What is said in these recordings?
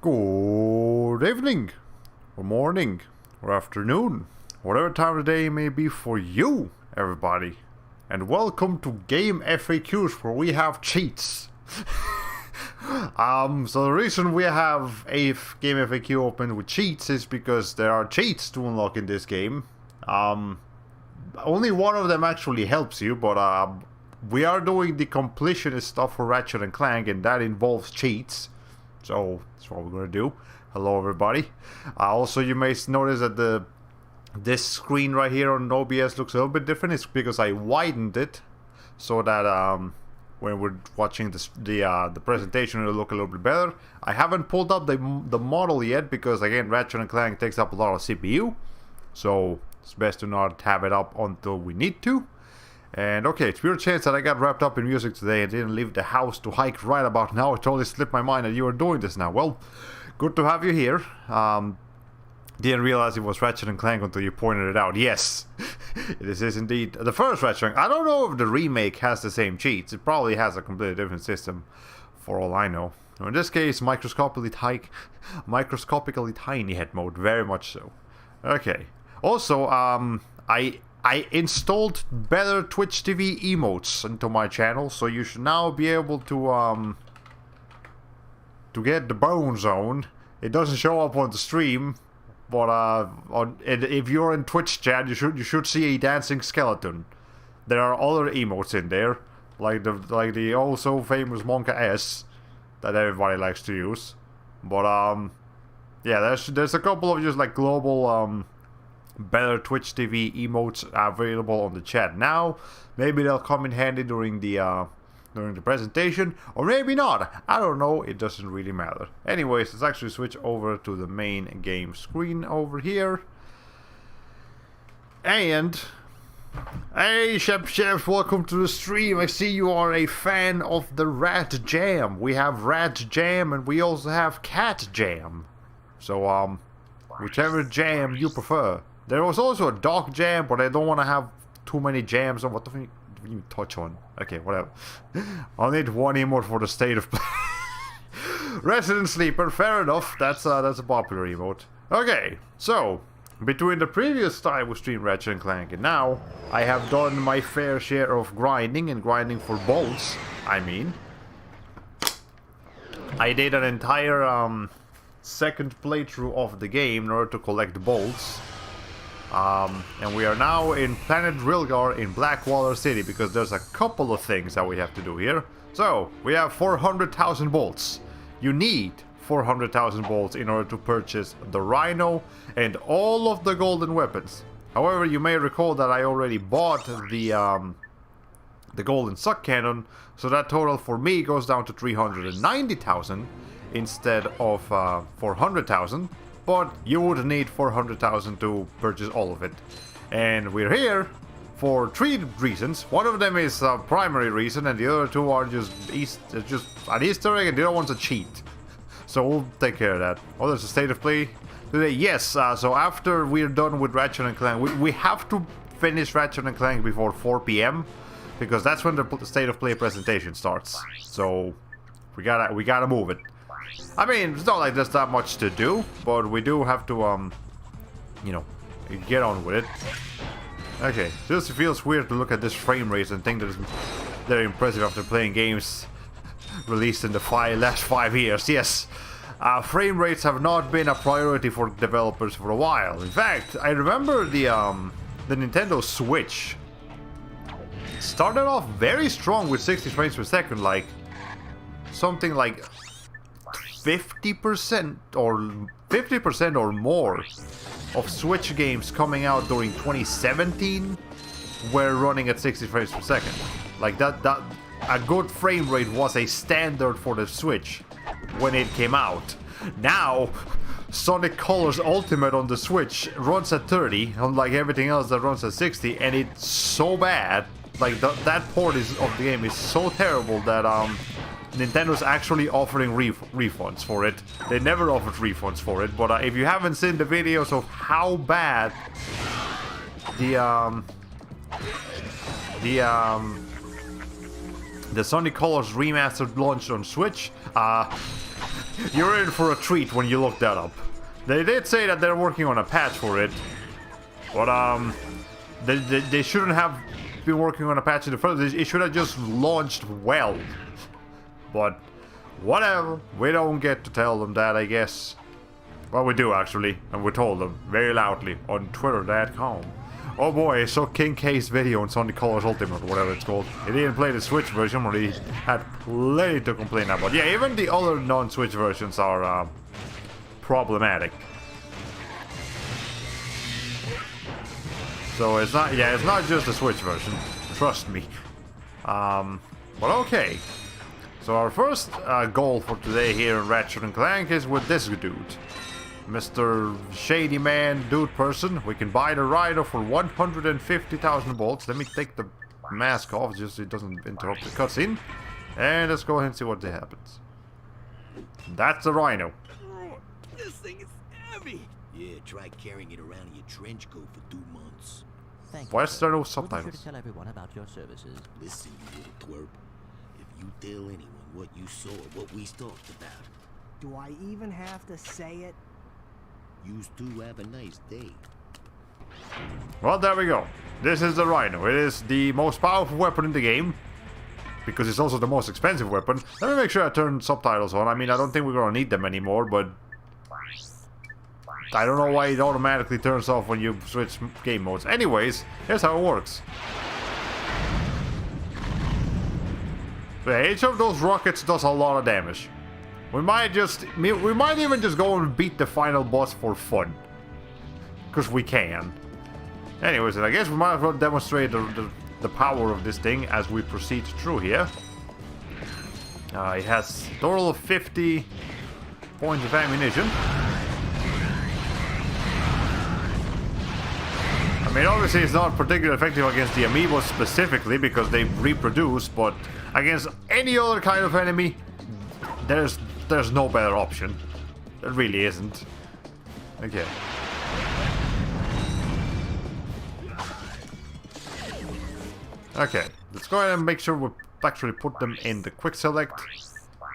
Good evening, or morning, or afternoon, whatever time of the day it may be for you, everybody. And welcome to Game FAQs, where we have cheats. So the reason we have a Game FAQ open with cheats is because there are cheats to unlock in this game. Only one of them actually helps you, but we are doing the completionist stuff for Ratchet and Clank, and that involves cheats. So that's what we're gonna do. Hello, everybody. Also, you may notice that this screen right here on OBS looks a little bit different. It's because I widened it so that when we're watching the presentation, it'll look a little bit better. I haven't pulled up the model yet because, again, Ratchet and Clank takes up a lot of CPU, so it's best to not have it up until we need to. And okay, it's pure chance that I got wrapped up in music today and didn't leave the house to hike right about now. It totally slipped my mind that you were doing this now. Well, good to have you here. Didn't realize it was Ratchet and Clank until you pointed it out. Yes, this is indeed the first Ratchet. I don't know if the remake has the same cheats. It probably has a completely different system, for all I know. In this case, microscopically tiny head mode, very much so. Okay. Also, I installed better Twitch TV emotes into my channel, so you should now be able to get the Bone Zone. It doesn't show up on the stream, but if you're in Twitch chat, you should see a dancing skeleton. There are other emotes in there, like the also famous Monka S that everybody likes to use. But yeah, there's a couple of just like global better Twitch TV emotes available on the chat now. Maybe they'll come in handy during the presentation, or maybe not. I don't know. It doesn't really matter. Anyways, let's actually switch over to the main game screen over here. And hey, Chef, welcome to the stream. I see you are a fan of the Rat Jam. We have Rat Jam, and we also have Cat Jam. So whichever jam you prefer. There was also a dog jam, but I don't want to have too many jams on what the fuck you touch on. Okay, whatever. I'll need one emote for the state of play. Resident Sleeper, fair enough. That's a popular emote. Okay, so between the previous time we streamed Ratchet and Clank and now, I have done my fair share of grinding for bolts. I mean, I did an entire second playthrough of the game in order to collect bolts. And we are now in Planet Rilgar in Blackwater City because there's a couple of things that we have to do here. So, we have 400,000 bolts. You need 400,000 bolts in order to purchase the Rhino and all of the golden weapons. However, you may recall that I already bought the golden suck cannon, so that total for me goes down to 390,000 instead of 400,000. But you would need 400,000 to purchase all of it. And we're here for three reasons. One of them is a primary reason, and the other two are just an Easter egg, and the other one's a cheat. So we'll take care of that. Oh, there's a state of play today. Yes, so after we're done with Ratchet and Clank, we have to finish Ratchet and Clank before 4 p.m. because that's when the state of play presentation starts. So we gotta move it. I mean, it's not like there's that much to do, but we do have to, you know, get on with it. Okay, just feels weird to look at this frame rate and think that it's very impressive after playing games released in the last 5 years. Yes, frame rates have not been a priority for developers for a while. In fact, I remember the Nintendo Switch started off very strong with 60 frames per second, like something like 50% or more of Switch games coming out during 2017 were running at 60 frames per second. Like that a good frame rate was a standard for the Switch when it came out. Now, Sonic Colors Ultimate on the Switch runs at 30, unlike everything else that runs at 60, and it's so bad. Like that port of the game is so terrible that Nintendo's actually offering refunds for it. They never offered refunds for it, but if you haven't seen the videos of how bad the Sonic Colors Remastered launched on Switch, you're in for a treat when you look that up. They did say that they're working on a patch for it, but they shouldn't have been working on a patch in the first place. It should have just launched well. But whatever, we don't get to tell them that, I guess. Well, we do actually, and we told them very loudly on Twitter.com. Oh boy, I saw King K's video on Sonic Colors Ultimate, or whatever it's called. He didn't play the Switch version, but he had plenty to complain about. Yeah, even the other non-Switch versions are problematic. So it's not just the Switch version, trust me. But okay. So our first goal for today here in Ratchet Clank is with this dude. Mr. Shady Man Dude Person. We can buy the rider for 150,000 bolts. Let me take the mask off just so it doesn't interrupt the cutscene. And let's go ahead and see what happens. That's a rhino. This thing is heavy. Yeah, try carrying it around in your trench coat for 2 months. Thank Why you, is there no We'll be sure subtitles? to tell everyone about your services. Listen, you little twerp. If you tell anyone what you saw, what we talked about, Do I even have to say it? yous two have a nice day. Well, there we go. This is the rhino. It is the most powerful weapon in the game. Because it's also the most expensive weapon. Let me make sure I turn subtitles on. I mean, I don't think we're gonna need them anymore, but I don't know why it automatically turns off when you switch game modes. Anyways, here's how it works. So each of those rockets does a lot of damage. We might even just go and beat the final boss for fun. Because we can. Anyways, I guess we might as well demonstrate the power of this thing as we proceed through here. It has a total of 50 points of ammunition. I mean, obviously it's not particularly effective against the amiibos specifically because they reproduce, but against any other kind of enemy, there's no better option. There really isn't. Okay. Okay, let's go ahead and make sure we actually put them in the quick select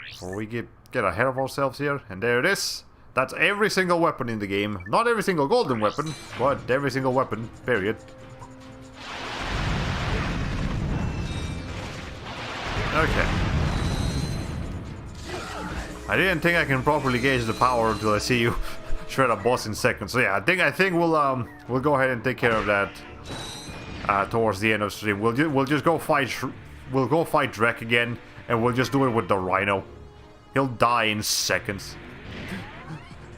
before we get ahead of ourselves here. And there it is. That's every single weapon in the game. Not every single golden weapon, but every single weapon, period. Okay. I didn't think I can properly gauge the power until I see you shred a boss in seconds. So yeah, I think we'll go ahead and take care of that towards the end of the stream. We'll just go fight Drek again, and we'll just do it with the rhino. He'll die in seconds.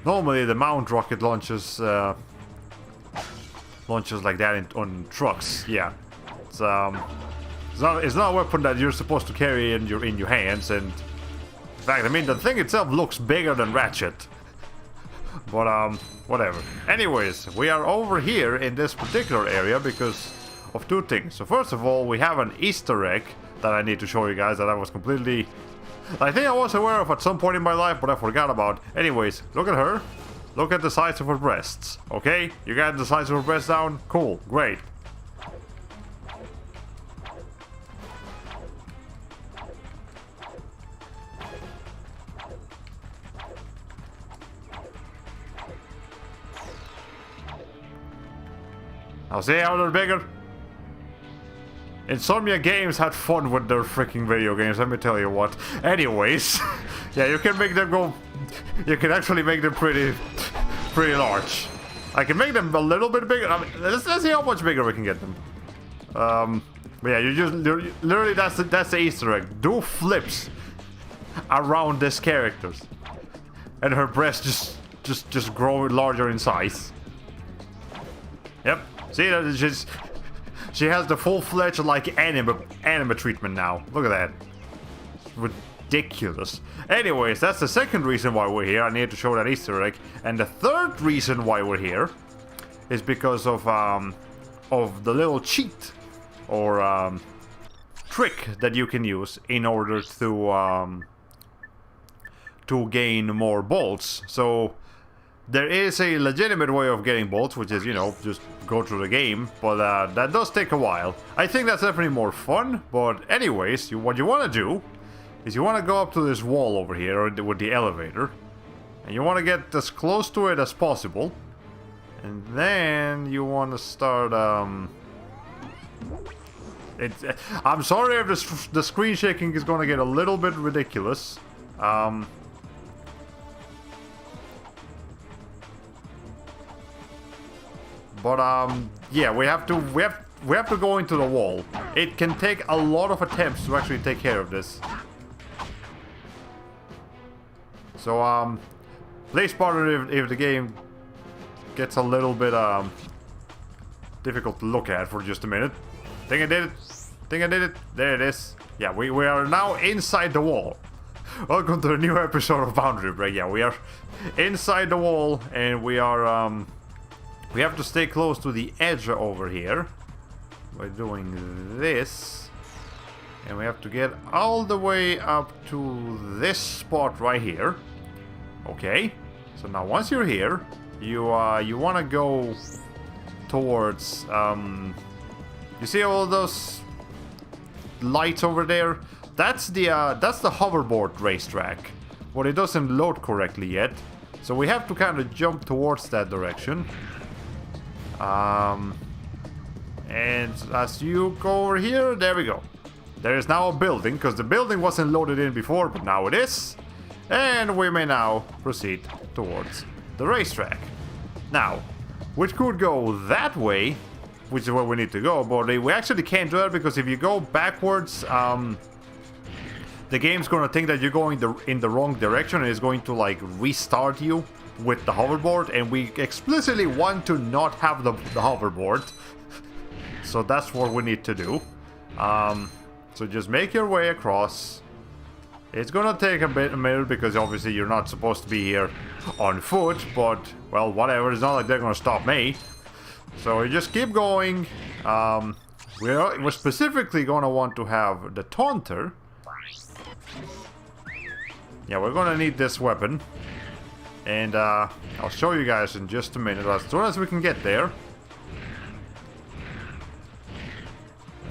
Normally the mount rocket launches like that on trucks. Yeah, it's not a weapon that you're supposed to carry in your hands. And in fact, I mean, the thing itself looks bigger than Ratchet. But whatever. Anyways, we are over here in this particular area because of two things. So first of all, we have an Easter egg that I need to show you guys that I think I was aware of at some point in my life, but I forgot about. Anyways, look at her. Look at the size of her breasts. Okay? You got the size of her breasts down? Cool. Great. Now see how they're bigger? Insomnia Games had fun with their freaking video games, let me tell you what. Anyways, yeah, you can make them go... You can actually make them pretty large. I can make them a little bit bigger. I mean, let's see how much bigger we can get them. But yeah, literally that's the Easter egg. Do flips around this characters, and her breasts just grow larger in size. Yep. See, that she has the full-fledged like anime treatment now. Look at that. It's ridiculous. Anyways, that's the second reason why we're here. I need to show that Easter egg. And the third reason why we're here is because of the little cheat or trick that you can use in order to gain more bolts. So there is a legitimate way of getting bolts, which is, you know, just go through the game, but that does take a while. I think that's definitely more fun, but anyways, what you want to do is you want to go up to this wall over here with the elevator. And you want to get as close to it as possible. And then you want to start, I'm sorry if the screen shaking is going to get a little bit ridiculous. Yeah, we have to go into the wall. It can take a lot of attempts to actually take care of this. So, play smarter if the game gets a little bit, difficult to look at for just a minute. Think I did it. Think I did it. There it is. Yeah, we are now inside the wall. Welcome to a new episode of Boundary Break. Yeah, we are inside the wall, and we are, we have to stay close to the edge over here. We're doing this. And we have to get all the way up to this spot right here. Okay. So now once you're here, you want to go towards, you see all those lights over there? That's the hoverboard racetrack. But it doesn't load correctly yet. So we have to kind of jump towards that direction. And as you go over here, there we go. There is now a building, because the building wasn't loaded in before, but now it is. And we may now proceed towards the racetrack. Now, we could go that way, which is where we need to go, but we actually can't do that because if you go backwards, the game's gonna think that you're going in the wrong direction and it's going to like restart you with the hoverboard, and we explicitly want to not have the hoverboard. So that's what we need to do. So just make your way across. It's gonna take a minute because obviously you're not supposed to be here on foot, but well, whatever. It's not like they're gonna stop me. So you just keep going. We're specifically gonna want to have the taunter. Yeah, we're gonna need this weapon. And I'll show you guys in just a minute, as soon as we can get there.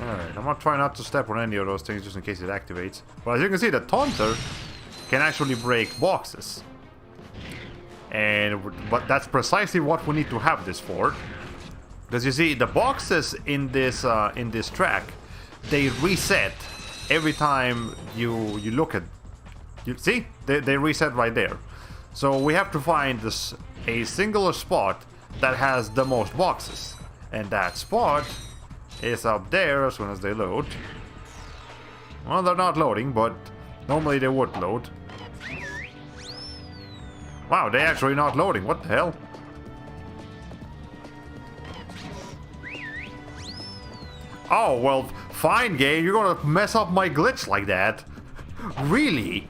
Alright, I'm gonna try not to step on any of those things just in case it activates. But as you can see, the taunter can actually break boxes. But that's precisely what we need to have this for. Because you see, the boxes in this track, they reset every time you look at. You see, they reset right there. So we have to find a singular spot that has the most boxes, and that spot is up there as soon as they load. Well, they're not loading, but normally they would load. Wow, they're actually not loading. What the hell? Oh, well, fine, game. You're gonna mess up my glitch like that? Really?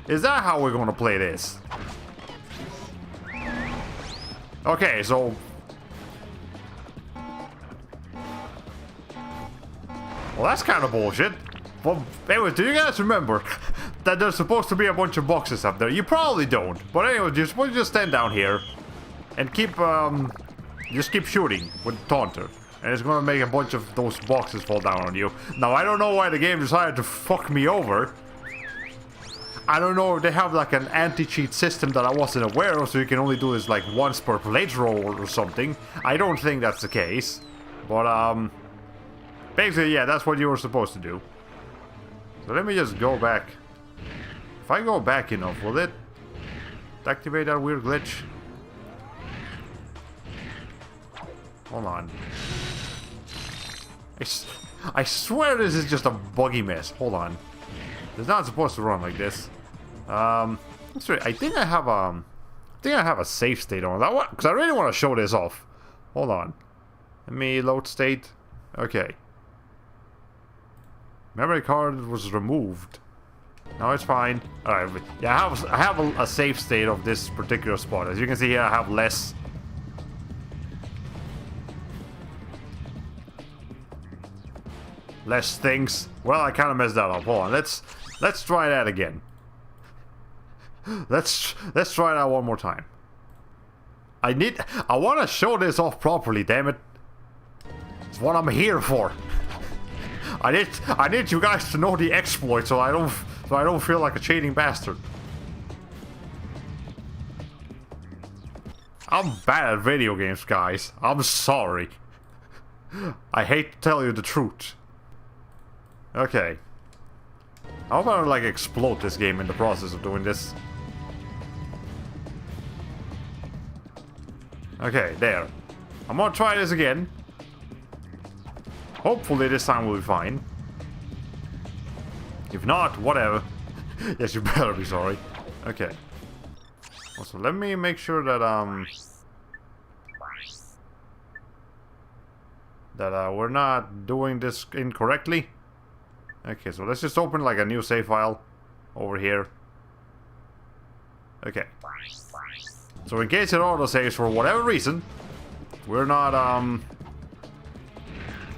Is that how we're gonna play this? Okay, so... Well, that's kind of bullshit. Well, anyways, do you guys remember that there's supposed to be a bunch of boxes up there? You probably don't. But anyway, you're supposed to just stand down here and keep, just keep shooting with the taunter. And it's gonna make a bunch of those boxes fall down on you. Now, I don't know why the game decided to fuck me over. I don't know if they have like an anti-cheat system that I wasn't aware of, so you can only do this like once per playthrough or something. I don't think that's the case. But, basically, yeah, that's what you were supposed to do. So let me just go back. If I go back enough, will it activate that weird glitch? Hold on. I swear this is just a buggy mess. Hold on. It's not supposed to run like this. Sorry, I think I have a save state on that, because I really want to show this off. Hold on. Let me load state. Okay. Memory card was removed. No, it's fine. Alright, yeah, I have a save state of this particular spot. As you can see here, I have less. Less things. Well, I kind of messed that up. Hold on, let's try that again. Let's try that one more time. I want to show this off properly, damn it. It's what I'm here for. I need you guys to know the exploit so I don't feel like a cheating bastard. I'm bad at video games, guys. I'm sorry. I hate to tell you the truth. Okay. How about I like explode this game in the process of doing this? Okay, there. I'm gonna try this again. Hopefully this time we'll be fine. If not, whatever. Yes, you better be sorry. Okay. Also, let me make sure that we're not doing this incorrectly. Okay, so let's just open like a new save file over here. Okay. So in case it autosaves for whatever reason, we're not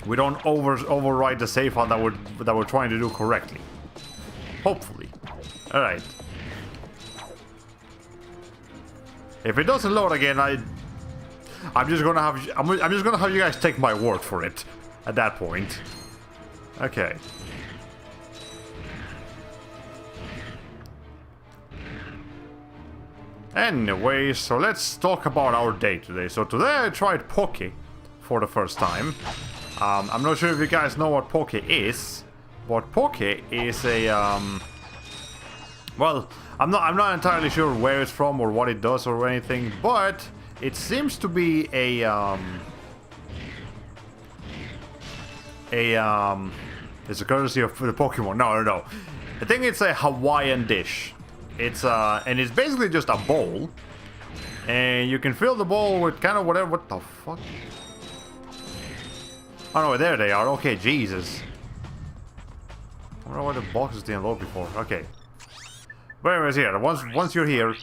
we don't override the save file that we're trying to do correctly. Hopefully. All right. If it doesn't load again, I'm just gonna have you guys take my word for it at that point. Okay. Anyway, so let's talk about our day today. So today I tried Poke for the first time. I'm not sure if you guys know what Poke is, but Poke is a well, I'm not entirely sure where it's from or what it does or anything, but it seems to be it's a courtesy of the Pokemon. No. I think it's a Hawaiian dish. It's and it's basically just a bowl, and you can fill the bowl with kind of whatever. What the fuck? Oh no, there they are. Okay, Jesus. I wonder what the boxes didn't load before. Okay. But anyways, here. Once you're here, you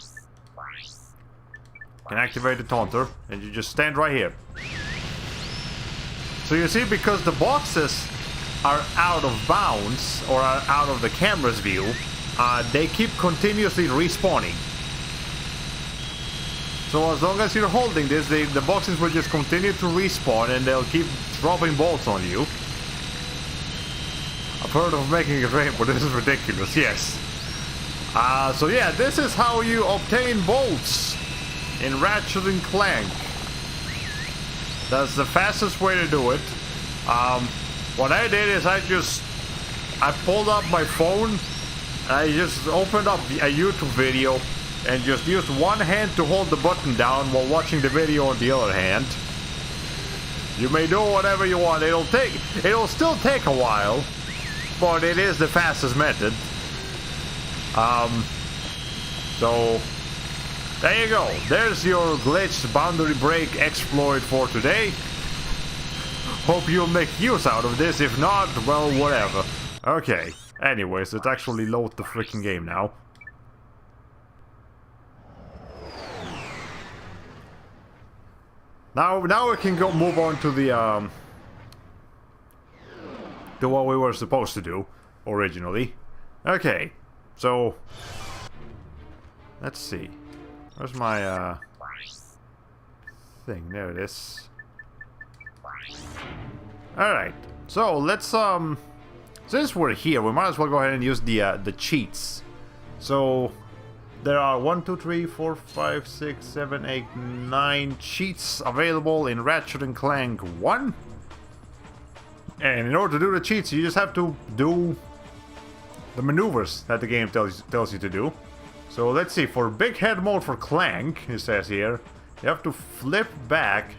can activate the taunter, and you just stand right here. So you see, because the boxes are out of bounds or are out of the camera's view, they keep continuously respawning. So as long as you're holding this, the boxes will just continue to respawn and they'll keep dropping bolts on you. I've heard of making it rain, but this is ridiculous, yes. So yeah, this is how you obtain bolts in Ratchet and Clank. That's the fastest way to do it. What I did is I pulled up my phone, I just opened up a YouTube video and just used one hand to hold the button down while watching the video on the other hand. You may do whatever you want. It'll still take a while, but it is the fastest method. So there you go. There's your glitched boundary break exploit for today. Hope you'll make use out of this. If not, well, whatever. Okay. Anyways, let's actually load the freaking game now. Now we can move on to the to what we were supposed to do originally. Okay, so let's see. Where's my thing? There it is. All right. So let's since we're here, we might as well go ahead and use the cheats. So there are 1, 2, 3, 4, 5, 6, 7, 8, 9 cheats available in Ratchet and Clank 1. And in order to do the cheats, you just have to do the maneuvers that the game tells you to do. So let's see, for big head mode for Clank, it says here, you have to flip back,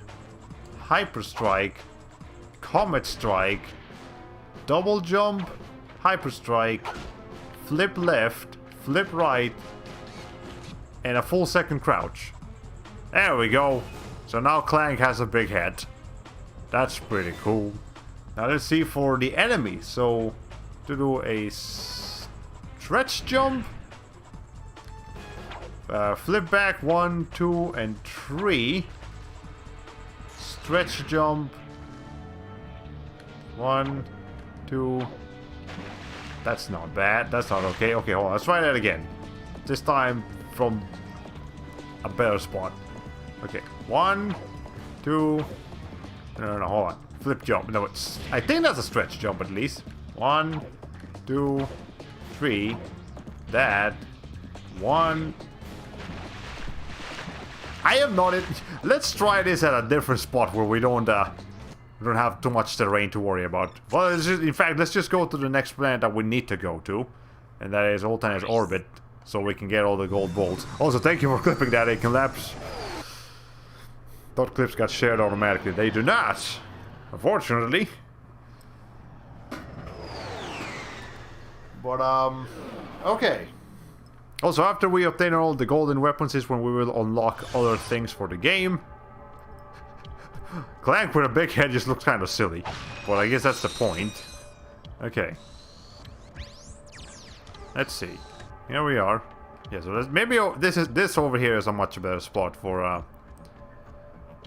hyper strike, comet strike, double jump, hyper strike, flip left, flip right, and a full second crouch. There we go. So now Clank has a big head. That's pretty cool. Now let's see for the enemy. So to do a stretch jump, flip back 1, 2, and 3. Stretch jump 1, 2. That's not bad. That's not okay. Okay, hold on. Let's try that again. This time from a better spot. Okay, 1, 2. No, hold on. Flip jump. No, I think that's a stretch jump at least. 1, 2, 3. That. 1. I am not it. Let's try this at a different spot where we don't have too much terrain to worry about. Well, in fact, let's just go to the next planet that we need to go to. And that is Altair's orbit. So we can get all the gold bolts. Also, thank you for clipping that, Akenlapse. Thought clips got shared automatically. They do not. Unfortunately. But, okay. Also, after we obtain all the golden weapons is when we will unlock other things for the game. Clank with a big head just looks kind of silly. Well, I guess that's the point. Okay. Let's see. Here we are. Yeah, so maybe this over here is a much better spot for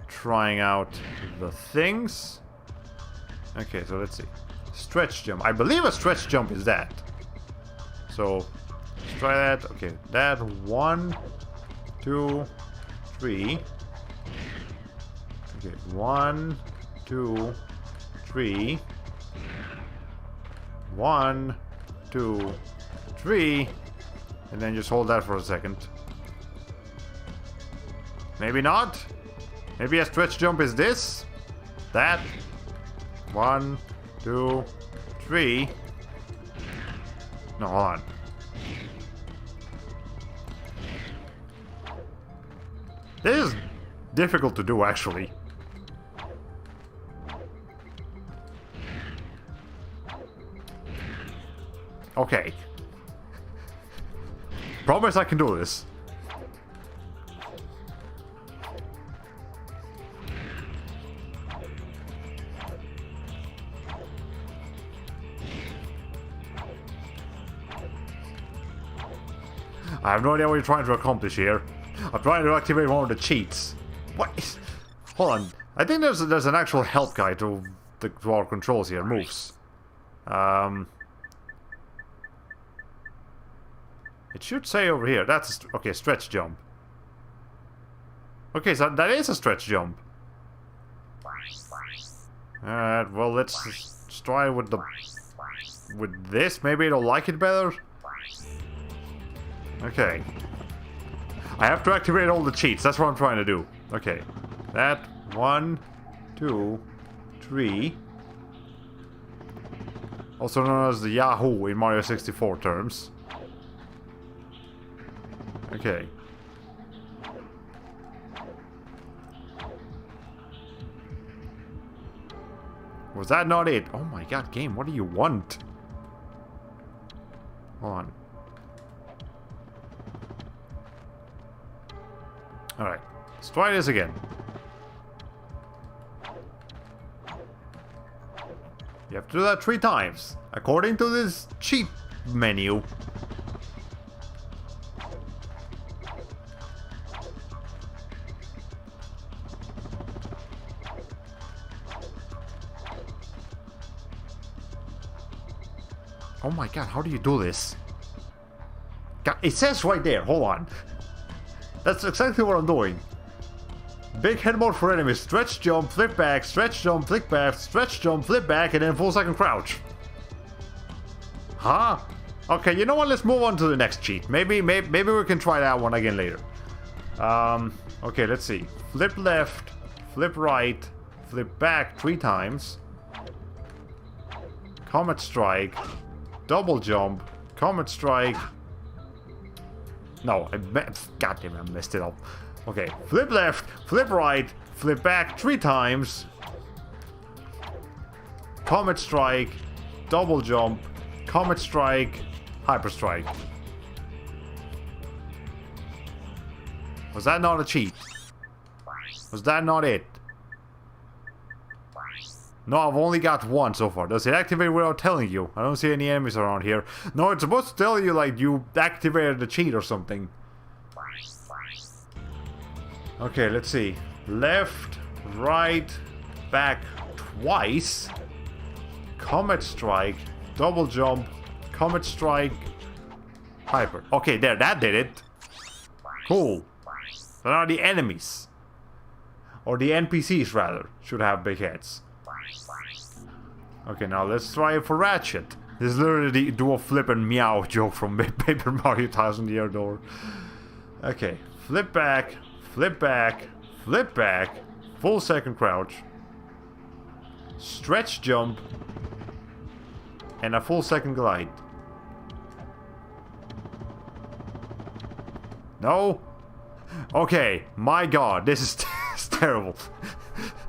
trying out the things. Okay, so let's see. Stretch jump. I believe a stretch jump is that. So let's try that. Okay, that 1, 2, 3. Okay, 1, 2, 3. 1, 2, 3. And then just hold that for a second. Maybe not. Maybe a stretch jump is this. That. 1, 2, 3. No, hold on. This is difficult to do, actually. Okay. Promise I can do this. I have no idea what you're trying to accomplish here. I'm trying to activate one of the cheats. What? Hold on. I think there's an actual help guide to our controls here. Moves. It should say over here. That's okay. Stretch jump. Okay, so that is a stretch jump. Alright. Well, let's try with this. Maybe it'll like it better. Okay. I have to activate all the cheats. That's what I'm trying to do. Okay. That 1, 2, 3. Also known as the Yahoo in Mario 64 terms. Okay. Was that not it? Oh my god, game, what do you want? Hold on. Alright, let's try this again. You have to do that 3 times, according to this cheat menu. Oh my god, how do you do this? God, it says right there, hold on. That's exactly what I'm doing. Big head mode for enemies. Stretch jump, flip back, stretch jump, flip back, stretch jump, flip back, and then full second crouch. Huh? Okay, you know what? Let's move on to the next cheat. Maybe we can try that one again later. Okay, let's see. Flip left, flip right, flip back 3 times. Comet strike, double jump, comet strike. No, goddamn, I messed it up. Okay, flip left, flip right, flip back 3 times. Comet strike, double jump, comet strike, hyper strike. Was that not a cheat? Was that not it? No, I've only got 1 so far. Does it activate without telling you? I don't see any enemies around here. No, it's supposed to tell you like you activated the cheat or something. Okay, let's see. Left, right, back twice. Comet strike, double jump, comet strike, hyper. Okay, there, that did it. Cool. So now the enemies, or the NPCs rather, should have big heads. Okay, now let's try it for Ratchet. This is literally the do a flip and meow joke from Paper Mario Thousand Year Door. Okay, flip back, flip back, flip back, full second crouch, stretch jump, and a full second glide. No? Okay, my god, this is terrible.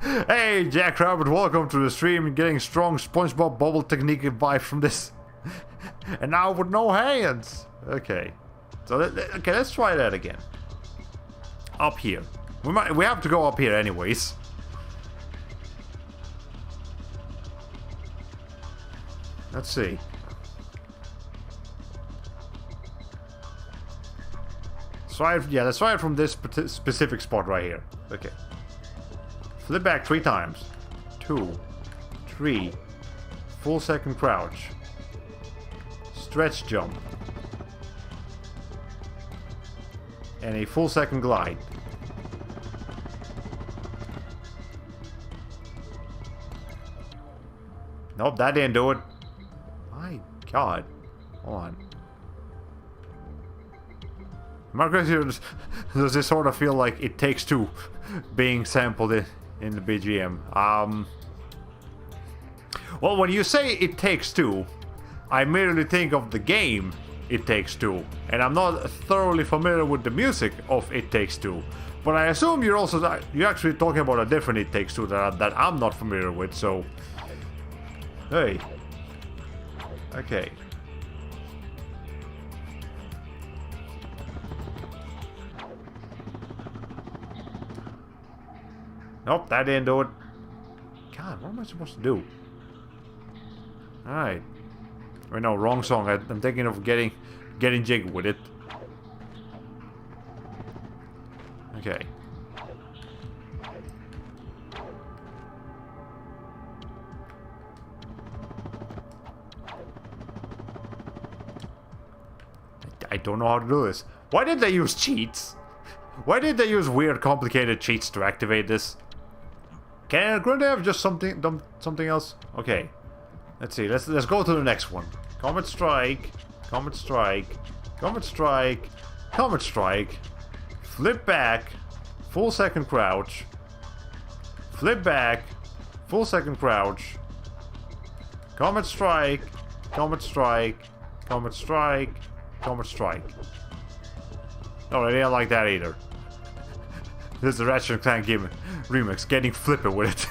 Hey, Jack Rabbit, welcome to the stream. Getting strong SpongeBob bubble technique vibe from this. And now with no hands. Okay. So, okay, let's try that again. Up here. We have to go up here anyways. Let's see. Let's try it from this specific spot right here. Okay. Flip back 3 times. 2, 3, full second crouch, stretch jump, and a full second glide. Nope, that didn't do it. My god. Hold on. Marcus, does this sort of feel like It Takes Two being sampled in the BGM? Well, when you say It Takes Two, I immediately think of the game It Takes Two, and I'm not thoroughly familiar with the music of It Takes Two. But I assume you're actually talking about a different It Takes Two that I'm not familiar with. So, hey, okay. Nope, that didn't do it. God, what am I supposed to do? Alright. Wait, no, wrong song. I'm thinking of getting jiggy with it. Okay. I don't know how to do this. Why did they use cheats? Why did they use weird, complicated cheats to activate this? Couldn't they have just something else? Okay. Let's see. Let's go to the next one. Comet Strike. Comet Strike. Comet Strike. Comet Strike. Flip back. Full second crouch. Flip back. Full second crouch. Comet Strike. Comet Strike. Comet Strike. Comet Strike. No, I didn't like that either. This is the Ratchet Clank game remix, getting flippy with it.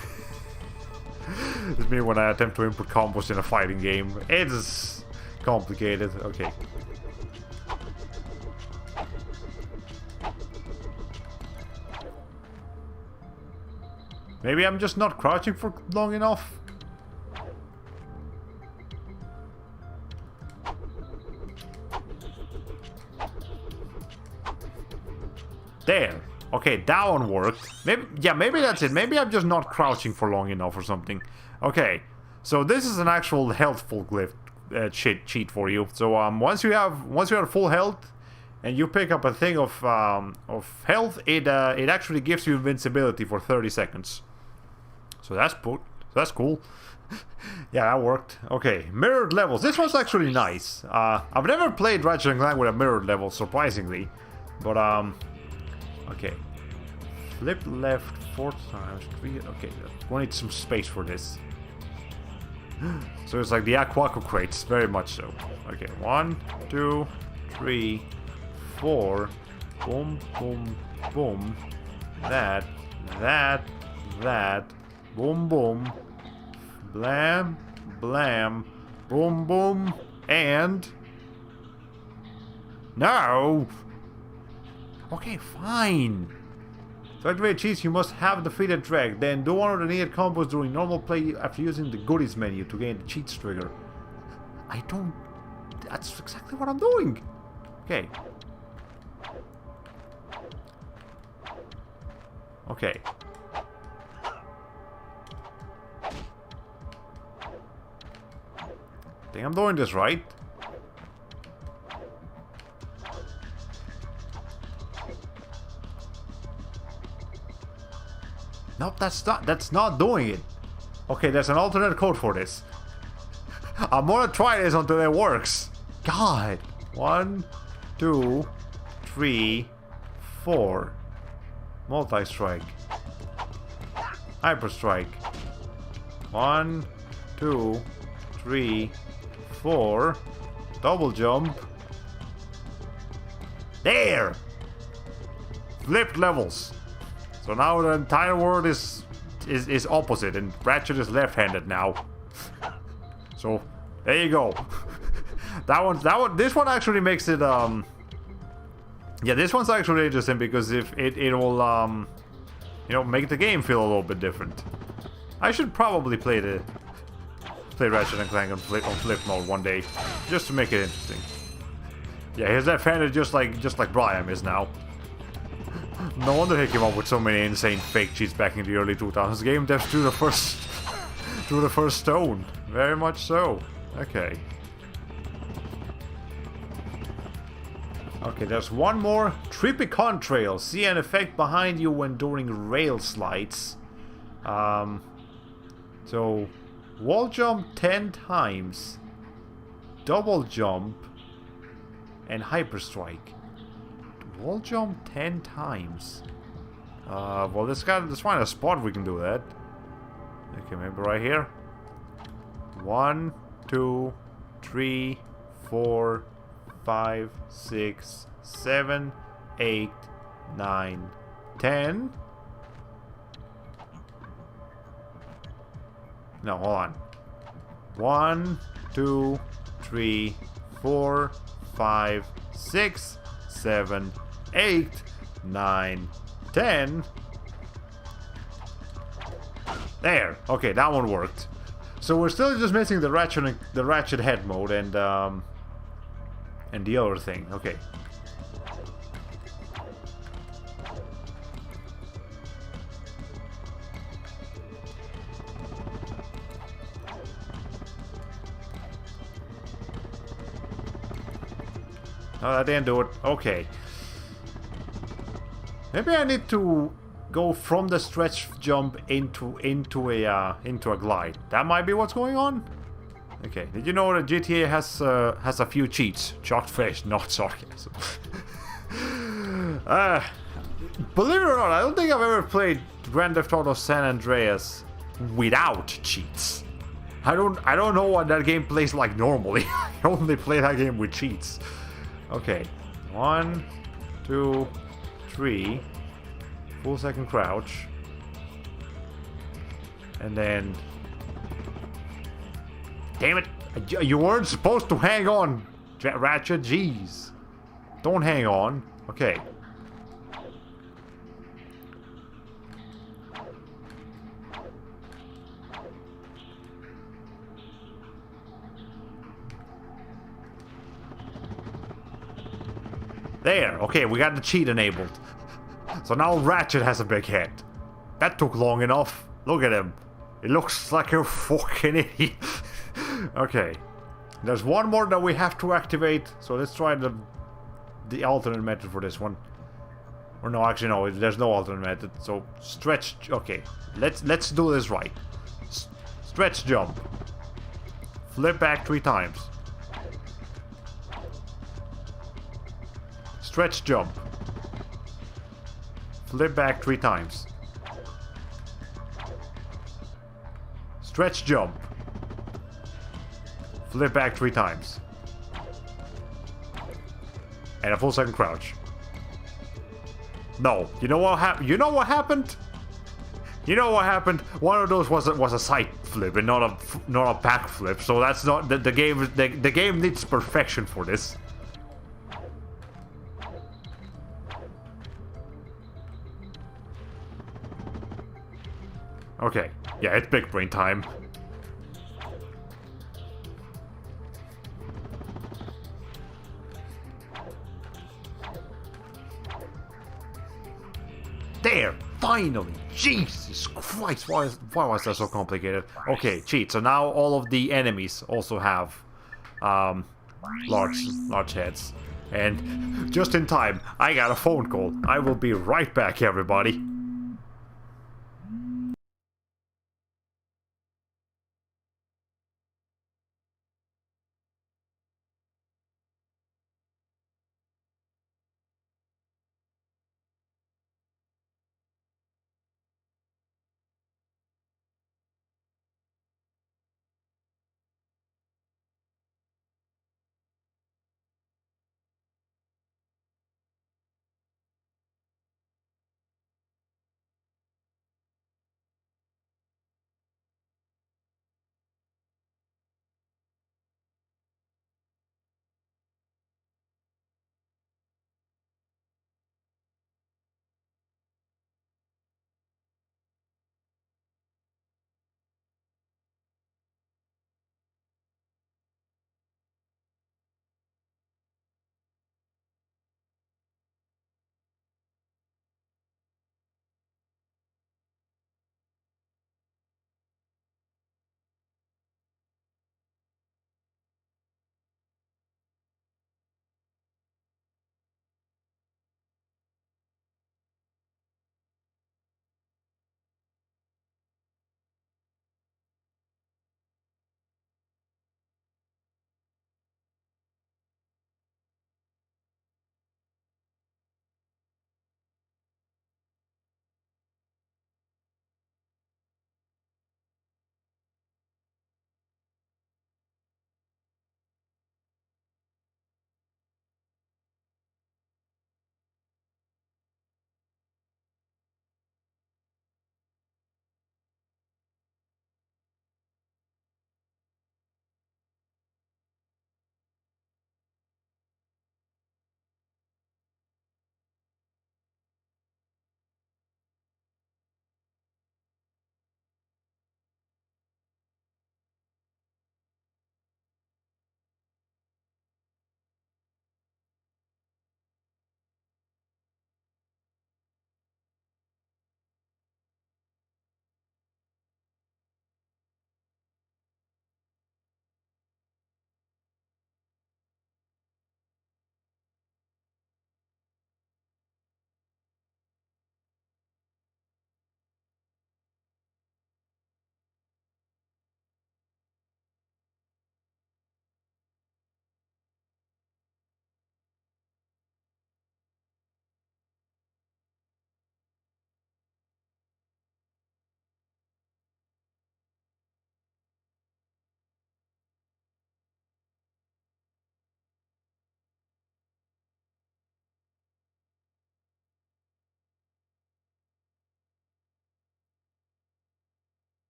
It's me when I attempt to input combos in a fighting game. It's complicated. Okay. Maybe I'm just not crouching for long enough. There. Okay, that one worked. Maybe that's it. Maybe I'm just not crouching for long enough or something. Okay, so this is an actual healthful glyph cheat for you. So once you are full health, and you pick up a thing of health, it actually gives you invincibility for 30 seconds. So that's cool. Yeah, that worked. Okay, mirrored levels. This was actually nice. I've never played Ratchet Clank with a mirrored level, surprisingly, but okay. Flip left 4 times. 3. Okay, we need some space for this. So it's like the Aquaco crates, very much so. Okay, 1, 2, 3, 4. Boom, boom, boom. That. Boom, boom. Blam, blam. Boom, boom. And... No! Okay, fine. To activate cheats, you must have defeated Dreg. Then do one of the needed combos during normal play after using the goodies menu to gain the cheats trigger. I don't... That's exactly what I'm doing. Okay. Okay. I think I'm doing this right. Nope, that's not doing it. Okay, there's an alternate code for this. I'm gonna try this until it works. God. 1, 2, 3, 4. Multi-strike. Hyper strike. 1, 2, 3, 4. Double jump. There! Flipped levels. So now the entire world is opposite, and Ratchet is left-handed now. So there you go. This one actually makes it yeah, this one's actually interesting because if it will you know, make the game feel a little bit different. I should probably play Ratchet and Clank on flip mode one day, just to make it interesting. Yeah, he's left-handed just like Brian is now. No wonder he came up with so many insane fake cheats back in the early 2000s. Game devs drew the first stone. Very much so. Okay. Okay, there's one more. Trippy contrail. See an effect behind you when doing rail slides. So, wall jump 10 times. Double jump. And hyper strike. Wall jump 10 times. Well, let's find a spot we can do that. Okay, maybe right here. 1, 2, 3, 4, 5, 6, 7, 8, 9, 10. No, hold on. 1, 2, 3, 4, 5, 6, 7, 8, 9, 10. There. Okay, that one worked. So we're still just missing the Ratchet head mode and the other thing. Okay. No, that didn't do it. Okay. Maybe I need to go from the stretch jump into a glide. That might be what's going on. Okay. Did you know that GTA has a few cheats? Chalked face, not sarcasm. Believe it or not, I don't think I've ever played Grand Theft Auto San Andreas without cheats. I don't know what that game plays like normally. I only play that game with cheats. Okay, 1, 2, 3, full second crouch, and then, damn it, you weren't supposed to hang on, Ratchet, jeez, don't hang on, okay. There, okay, we got the cheat enabled. So now Ratchet has a big head. That took long enough. Look at him. He looks like a fucking idiot. Okay. There's one more that we have to activate. So let's try the alternate method for this one. Or no, actually no, there's no alternate method. So stretch, okay. Let's do this right. Stretch jump. Flip back 3 times. Stretch jump. Flip back 3 times. Stretch jump. Flip back 3 times. And a full second crouch. No, you know what happened? You know what happened? You know what happened? One of those was a side flip and not a back flip. So that's not the game. The game needs perfection for this. Okay, yeah, it's big brain time. There, finally! Jesus Christ, why was that so complicated? Okay, cheat. So now all of the enemies also have large heads. And just in time, I got a phone call. I will be right back, everybody.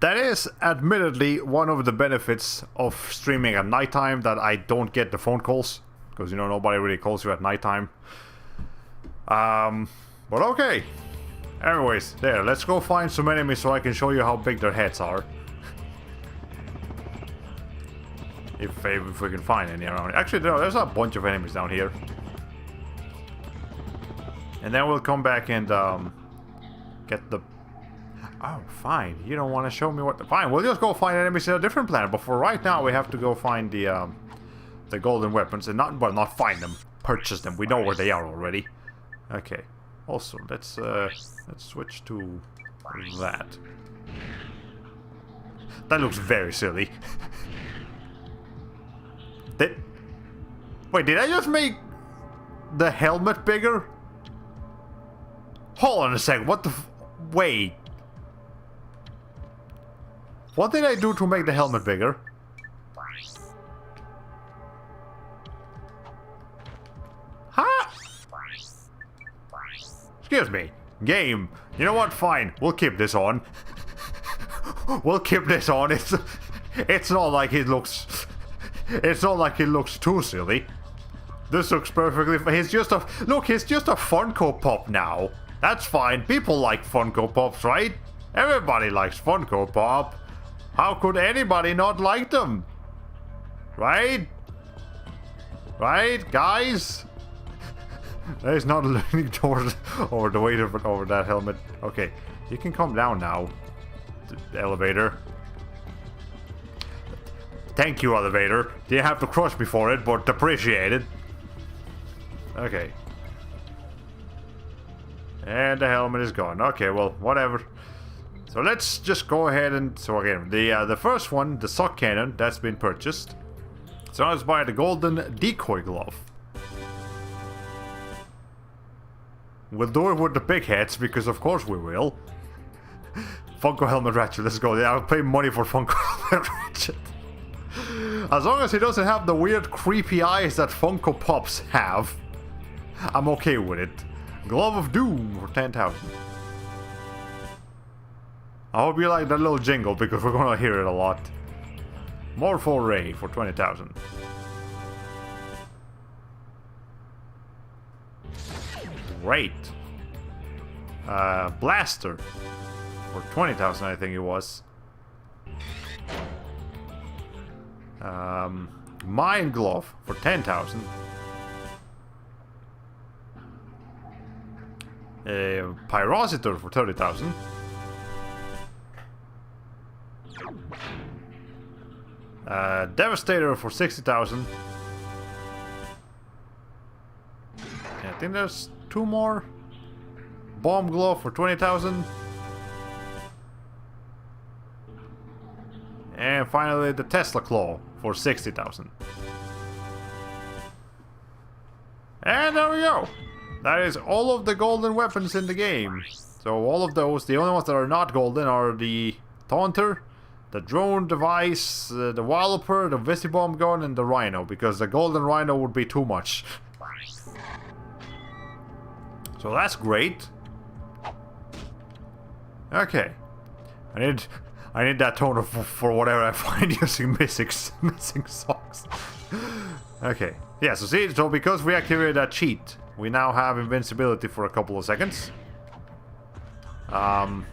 That is admittedly one of the benefits of streaming at nighttime, that I don't get the phone calls. Because, you know, nobody really calls you at nighttime. But okay. Anyways, there, let's go find some enemies so I can show you how big their heads are. If we can find any around. Actually, there's a bunch of enemies down here. And then we'll come back and get the... Oh, fine. You don't want to show me what... Fine, we'll just go find enemies in a different planet. But for right now, we have to go find the golden weapons. And not find them. Purchase them. We know where they are already. Okay. Also, let's switch to that. That looks very silly. Wait, did I just make the helmet bigger? Hold on a second, what the wait. What did I do to make the helmet bigger? Huh? Excuse me. Game. You know what? Fine. We'll keep this on. We'll keep this on. It's not like it looks... It's not like it looks too silly. This looks perfectly fine. He's just a... Look, he's just a Funko Pop now. That's fine. People like Funko Pops, right? Everybody likes Funko Pop. How could anybody not like them? Right? Right, guys? That is not leaning towards over the weight of over that helmet. Okay, you can come down now. The elevator. Thank you, elevator. Didn't have to crush me for it, but appreciate it. Okay. And the helmet is gone. Okay, well, whatever. So let's just go ahead and... So again, the first one, the sock cannon, that's been purchased. So now let's buy the golden decoy glove. We'll do it with the big heads, because of course we will. Funko Helmet Ratchet, let's go. I'll pay money for Funko Helmet Ratchet. As long as he doesn't have the weird creepy eyes that Funko Pops have, I'm okay with it. Glove of Doom for 10,000. I hope you like that little jingle, because we're gonna hear it a lot. Morpho Ray for 20,000. Great. Blaster for 20,000, I think it was. Mind Glove for 10,000. Pyrocitor for 30,000. Devastator for 60,000. I think there's two more. Bomb Glove for 20,000. And finally the Tesla Claw for 60,000. And there we go. That is all of the golden weapons in the game. So all of those, the only ones that are not golden are the Taunter, the drone device, the Walloper, the Visibomb gun, and the Rhino, because the golden Rhino would be too much. So that's great. Okay. I need that toner for whatever I find using missing socks. Okay. Yeah, so see, so because we activated that cheat, we now have invincibility for a couple of seconds. So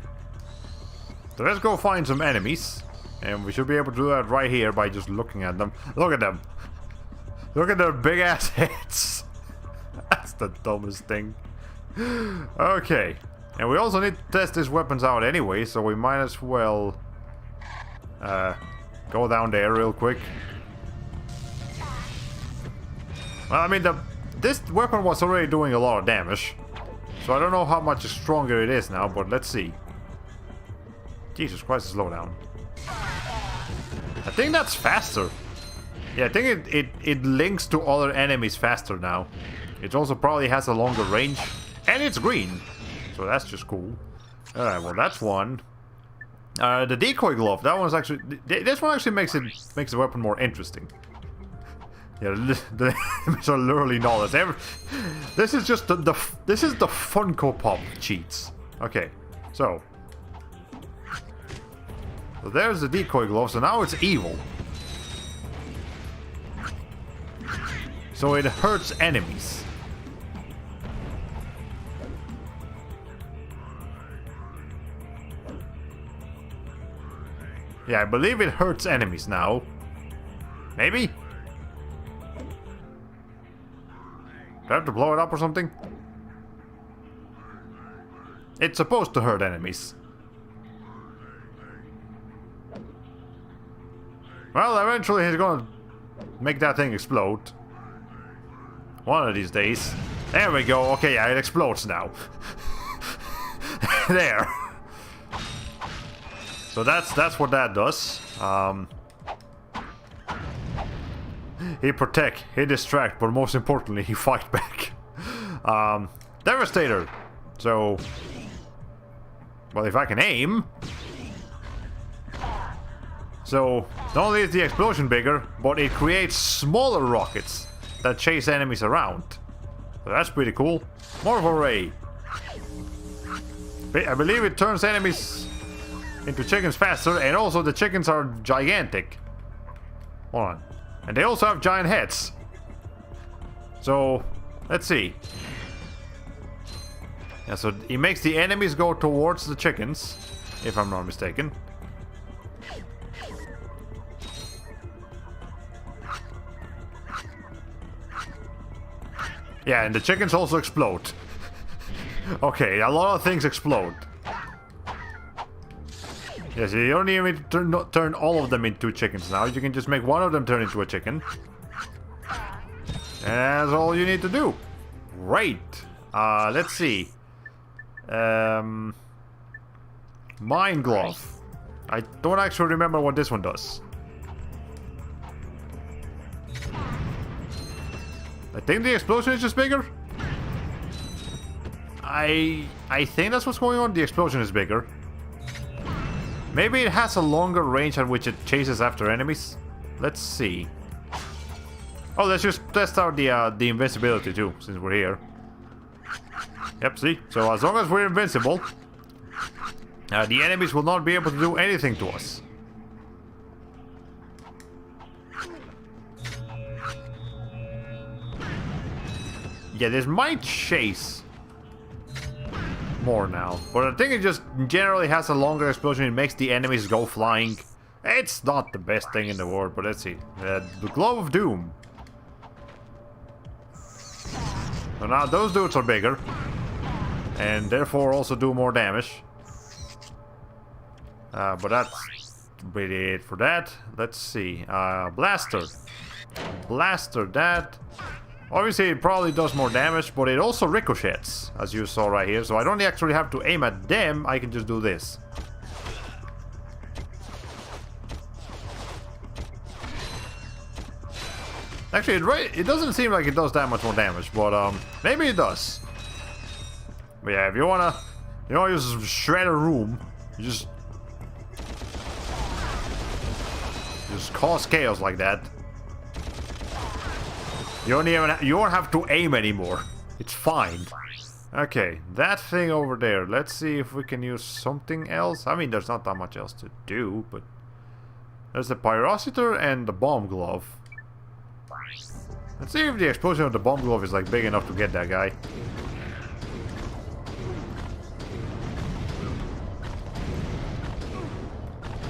let's go find some enemies. And we should be able to do that right here by just looking at them. Look at them. Look at their big ass heads. That's the dumbest thing. Okay. And we also need to test these weapons out anyway, so we might as well go down there real quick. Well, I mean, this weapon was already doing a lot of damage. So I don't know how much stronger it is now, but let's see. Jesus Christ, slow down. I think that's faster. Yeah, I think it links to other enemies faster now. It also probably has a longer range. And it's green. So that's just cool. Alright, well that's one. The decoy glove, that one's actually... This one actually makes the weapon more interesting. Yeah, the enemies are literally knowledge. This is just this is the Funko Pop cheats. Okay, so... So there's the decoy glove, so now it's evil. So it hurts enemies. Yeah, I believe it hurts enemies now. Maybe? Do I have to blow it up or something? It's supposed to hurt enemies. Well, eventually he's gonna make that thing explode. One of these days. There we go. Okay, yeah, it explodes now. There. So that's what that does. He protect, he distract, but most importantly, he fight back. Devastator. So, well, if I can aim. So, not only is the explosion bigger, but it creates smaller rockets that chase enemies around. So that's pretty cool. More of a ray. I believe it turns enemies into chickens faster, and also the chickens are gigantic. Hold on. And they also have giant heads. So, let's see. Yeah, so it makes the enemies go towards the chickens, if I'm not mistaken. Yeah, and the chickens also explode. Okay, a lot of things explode. Yes, you don't even turn all of them into chickens now. You can just make one of them turn into a chicken. And that's all you need to do. Great. Let's see. Mind Glove. I don't actually remember what this one does. I think the explosion is just bigger. I think that's what's going on. The explosion is bigger. Maybe it has a longer range at which it chases after enemies. Let's see. Oh, let's just test out the invincibility too, since we're here. Yep, see? So as long as we're invincible, the enemies will not be able to do anything to us. Yeah, this might chase more now. But I think it just generally has a longer explosion. It makes the enemies go flying. It's not the best thing in the world, but let's see. The Glove of Doom. So now those dudes are bigger. And therefore also do more damage. But that's really it for that. Let's see. Blaster. Blaster, that... Obviously, it probably does more damage, but it also ricochets, as you saw right here. So I don't actually have to aim at them, I can just do this. Actually, it doesn't seem like it does that much more damage, but maybe it does. But yeah, if you wanna just shred a room, you just cause chaos like that. You don't have to aim anymore. It's fine. Okay, that thing over there. Let's see if we can use something else. I mean, there's not that much else to do, but there's the Pyrocitor and the Bomb Glove. Let's see if the explosion of the Bomb Glove is like big enough to get that guy.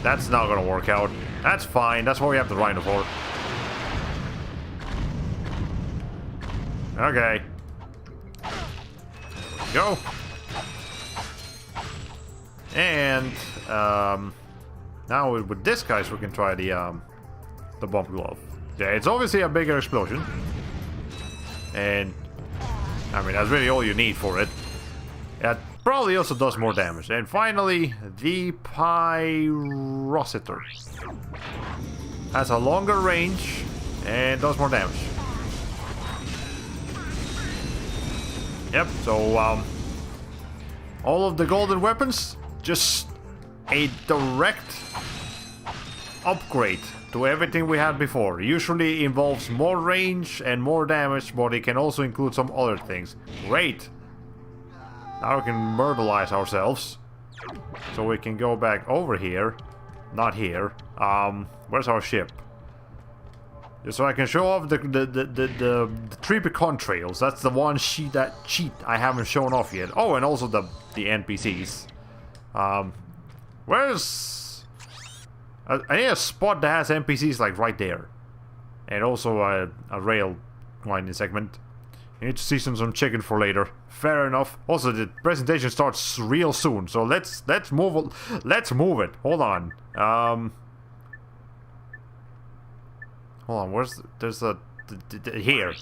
That's not gonna work out. That's fine. That's what we have the Rhino for. Okay. Go. And now with this guys we can try the Bomb Glove. Yeah, it's obviously a bigger explosion. And I mean that's really all you need for it. It probably also does more damage. And finally, the Pyrocitor. Has a longer range and does more damage. Yep, so all of the golden weapons, just a direct upgrade to everything we had before. Usually involves more range and more damage, but it can also include some other things. Great! Now we can myrtleize ourselves. So we can go back over here. Not here. Where's our ship? Just so I can show off the 3 contrails. That's the one cheat I haven't shown off yet. Oh, and also the NPCs. Where's... I need a spot that has NPCs like right there. And also a rail winding segment. You need to season some chicken for later. Fair enough. Also, the presentation starts real soon, so let's move it. Hold on. Hold on. Where's there's a here?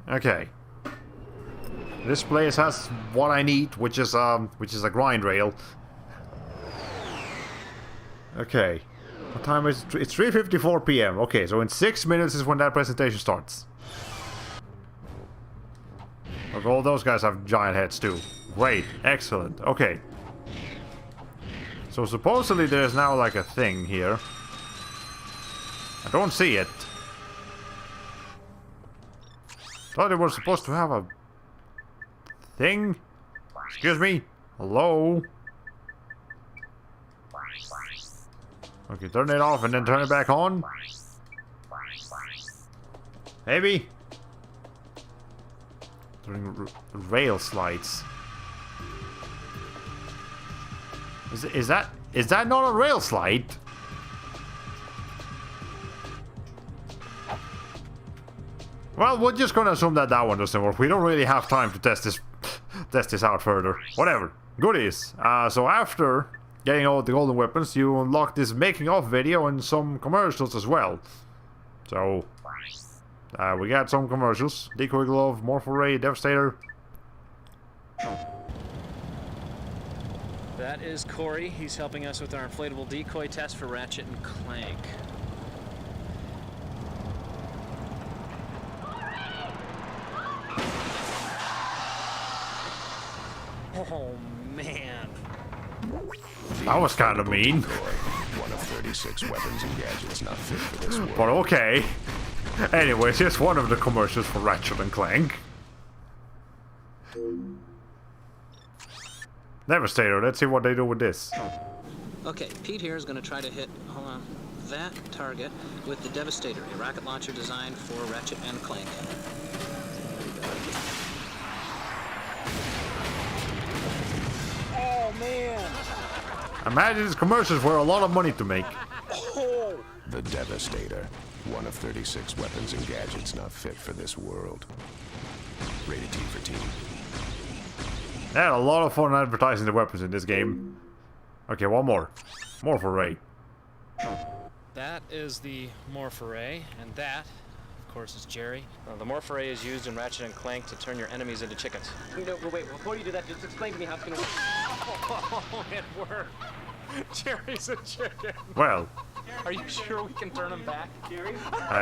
Okay. This place has what I need, which is a grind rail. Okay. What time is it? It's 3:54 p.m. Okay, so in 6 minutes is when that presentation starts. Look, all those guys have giant heads too. Great, excellent. Okay. So supposedly there's now like a thing here. I don't see it. Thought they were supposed to have a thing. Excuse me. Hello. Okay, turn it off and then turn it back on. Maybe. During rail slides. Is that not a rail slide? Well, we're just gonna assume that that one doesn't work. We don't really have time to test this out further. Whatever. Goodies. So after getting all the golden weapons, you unlock this making of video and some commercials as well. So we got some commercials. Decoy glove, Morpho Ray, Devastator. That is Corey. He's helping us with our inflatable decoy test for Ratchet and Clank. Oh, man. That was kind of mean. One of 36 weapons and gadgets not fit for this world. But okay. Anyways, here's one of the commercials for Ratchet and Clank. Devastator, let's see what they do with this. Okay, Pete here is going to try to hit, hold on, that target with the Devastator, a rocket launcher designed for Ratchet and Clank. Oh, man. Imagine these commercials were a lot of money to make. Oh. The Devastator. One of 36 weapons and gadgets not fit for this world. Rated T for teen. They had a lot of fun advertising the weapons in this game. Okay, one more. More for Ray. That is the Morpho Ray, and that, of course, is Jerry. The Morpho Ray is used in Ratchet and Clank to turn your enemies into chickens. No, wait, before you do that, just explain to me how it's gonna work. Oh, it worked. Jerry's a chicken. Well, Are you sure we can turn him back, Jerry?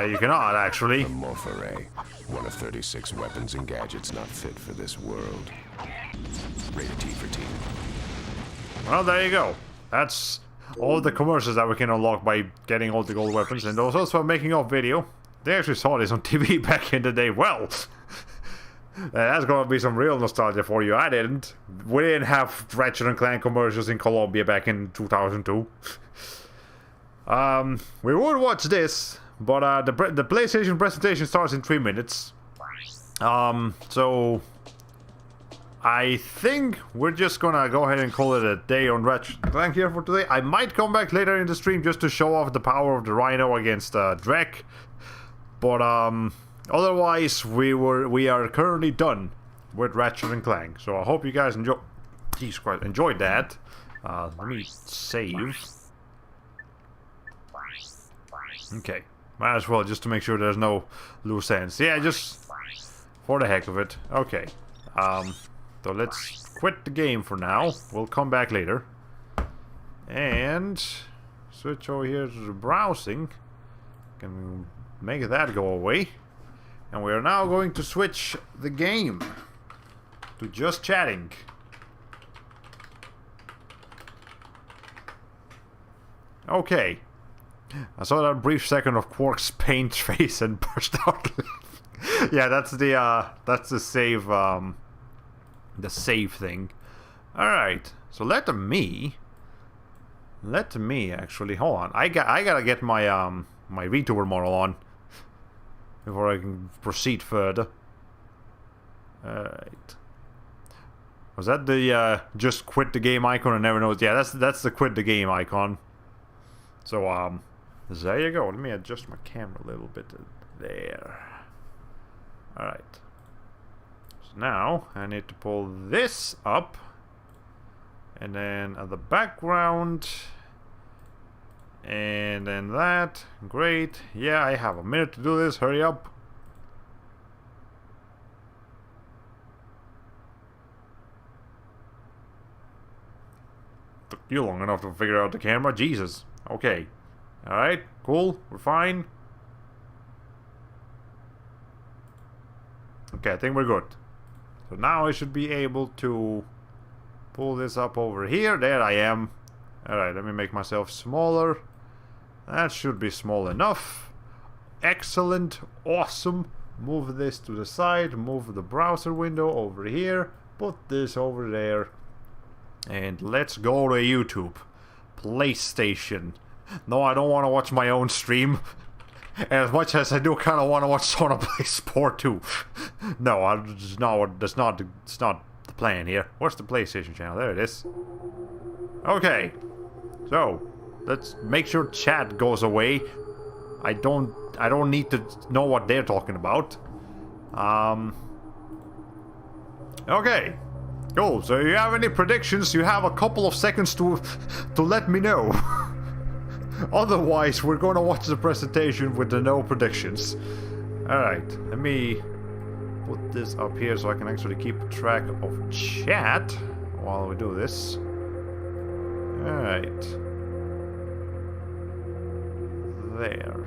you cannot actually. The Morpho Ray. One of 36 weapons and gadgets not fit for this world. Rated T for teen. Well, there you go. That's all the commercials that we can unlock by getting all the gold weapons, and also making of video. They actually saw this on TV back in the day. Well, that's gonna be some real nostalgia for you. I didn't. We didn't have Ratchet and Clank commercials in Colombia back in 2002. We would watch this, but the PlayStation presentation starts in 3 minutes. So I think we're just gonna go ahead and call it a day on Ratchet and Clank here for today. I might come back later in the stream just to show off the power of the Rhino against Drek, but otherwise we are currently done with Ratchet and Clank. So I hope you guys enjoyed that. Let me save. Okay, might as well just to make sure there's no loose ends. Yeah, just for the heck of it. Okay. So let's quit the game for now. We'll come back later. And switch over here to the browsing. Can make that go away. And we are now going to switch the game to just chatting. Okay. I saw that brief second of Quark's paint face and burst out. Yeah, that's the save. The save thing. Alright, so let me actually, hold on. I gotta get my my VTuber model on before I can proceed further. Alright. Was that the just quit the game icon? I never know. Yeah, that's the quit the game icon. So there you go. Let me adjust my camera a little bit there. Alright. So now I need to pull this up. And then the background. And then that. Great. Yeah, I have a minute to do this. Hurry up. Took you long enough to figure out the camera. Jesus. Okay. Alright. Cool. We're fine. Okay, I think we're good. So now I should be able to pull this up over here. There I am. Alright, let me make myself smaller. That should be small enough. Excellent. Awesome. Move this to the side. Move the browser window over here. Put this over there. And let's go to YouTube. PlayStation. No, I don't want to watch my own stream. And as much as I do kind of want to watch someone play Sport 2. No, that's not the plan here. Where's the PlayStation channel? There it is. Okay. So, let's make sure chat goes away. I don't need to know what they're talking about. Okay. Cool. So you have any predictions? You have a couple of seconds to let me know. Otherwise, we're going to watch the presentation with the no predictions. Alright, let me put this up here so I can actually keep track of chat while we do this. Alright. There.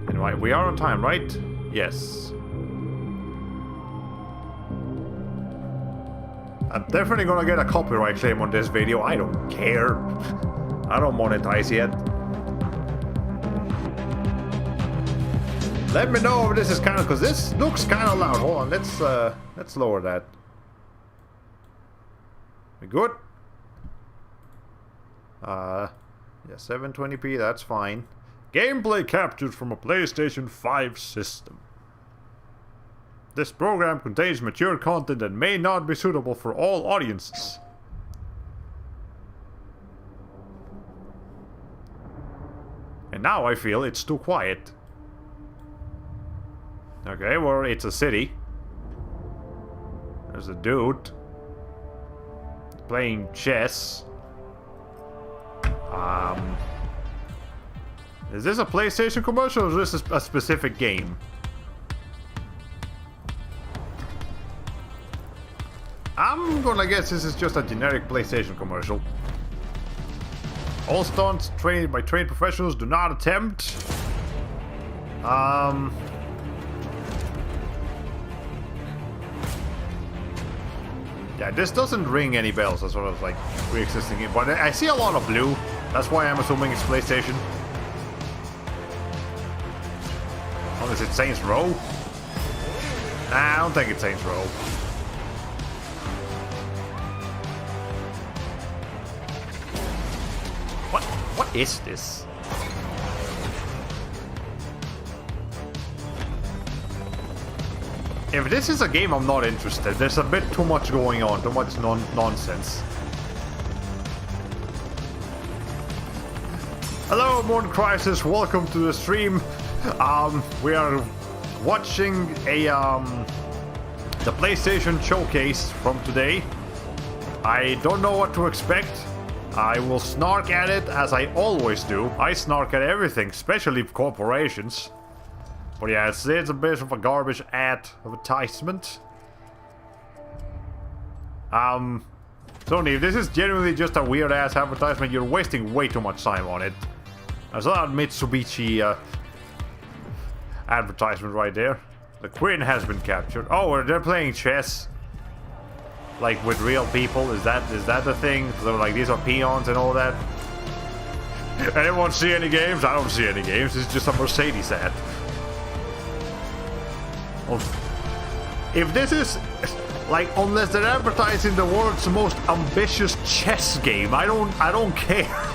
Anyway, we are on time, right? Yes. I'm definitely gonna get a copyright claim on this video. I don't care. I don't monetize yet. Let me know if this is kind of, because this looks kind of loud. Hold on, let's lower that. We good? Yeah, 720p. That's fine. Gameplay captured from a PlayStation 5 system. This program contains mature content that may not be suitable for all audiences. And now I feel it's too quiet. Okay, well, it's a city. There's a dude playing chess. Is this a PlayStation commercial or is this a specific game? I'm gonna guess this is just a generic PlayStation commercial. All stunts trained by trained professionals. Do not attempt. Yeah, this doesn't ring any bells as sort of like pre-existing game, but I see a lot of blue. That's why I'm assuming it's PlayStation. Oh, is it Saints Row? Nah, I don't think it's Saints Row. What is this? If this is a game, I'm not interested. There's a bit too much going on, too much nonsense. Hello, Morning Crisis. Welcome to the stream. We are watching the PlayStation showcase from today. I don't know what to expect. I will snark at it as I always do. I snark at everything, especially corporations. But yeah, it's a bit of a garbage advertisement. Tony, if this is genuinely just a weird ass advertisement, you're wasting way too much time on it. There's a lot of Mitsubishi advertisement right there. The Queen has been captured. Oh, they're playing chess. Like with real people, is that the thing? So like these are peons and all that. Anyone see any games? I don't see any games. It's just a Mercedes ad. Oh. if this is like, unless they're advertising the world's most ambitious chess game, I don't care.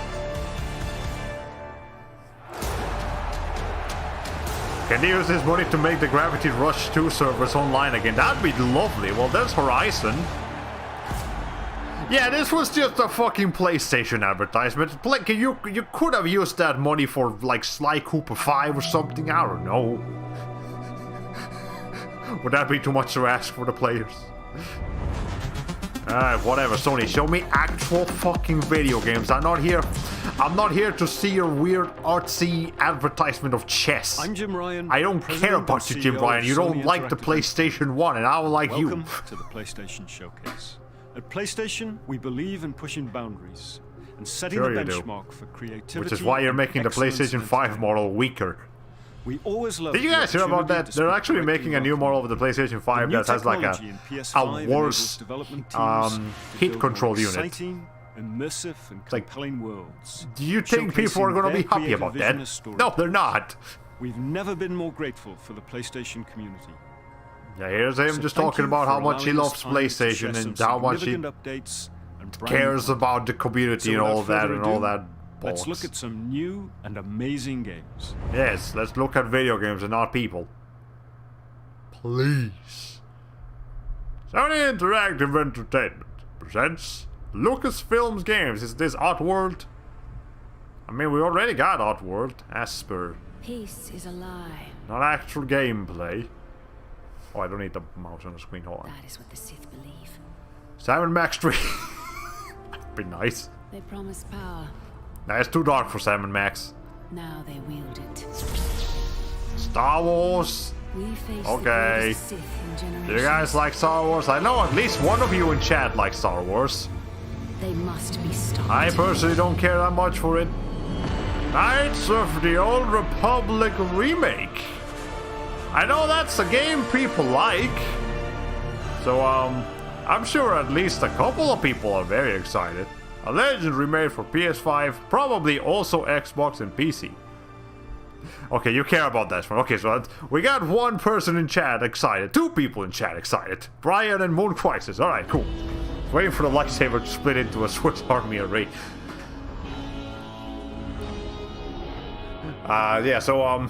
Can they use this money to make the Gravity Rush 2 servers online again? That'd be lovely. Well, there's Horizon. Yeah, this was just a fucking PlayStation advertisement. You could have used that money for, like, Sly Cooper 5 or something. I don't know. Would that be too much to ask for the players? Alright, whatever, Sony. Show me actual fucking video games. I'm not here to see your weird artsy advertisement of chess. I'm Jim Ryan. I don't care about you, Jim Ryan. You don't like the PlayStation 1, and I don't like you. Welcome to the PlayStation Showcase. At PlayStation, we believe in pushing boundaries and setting the benchmark for creativity. Which is why you're making the PlayStation 5 model weaker. We always love. Did you guys hear about that? They're actually making a new model of the PlayStation 5 that has like a worse heat control unit. Immersive and compelling worlds. Do you think people are going to be happy about that? No, they're not. We've never been more grateful for the PlayStation community. Yeah, here's him just talking about how much he loves PlayStation and how much he cares about the community and all that. Let's look at some new and amazing games. Yes, let's look at video games and not people. Please. Sony Interactive Entertainment presents Lucasfilms games. Is this Oddworld? I mean, we already got Oddworld, as per. Peace is a lie. Not actual gameplay. Oh, I don't need the mouse on the screen. Hold on. That is what the Sith believe. Sam Max 3. That'd be nice. They promise power. Nah, it's too dark for Sam Max. Now they wield it. Star Wars. We face okay. the Sith in generations. Do you guys like Star Wars? I know at least one of you in chat likes Star Wars. They must be stopped. I personally don't care that much for it. Knights of the Old Republic remake. I know that's a game people like. So, I'm sure at least a couple of people are very excited. A Legend remade for PS5, probably also Xbox and PC. Okay, you care about that one. Okay, so we got one person in chat excited. Two people in chat excited. Brian and Moon Crisis. Alright, cool. Waiting for the lightsaber to split into a Swiss Army array. Yeah, so,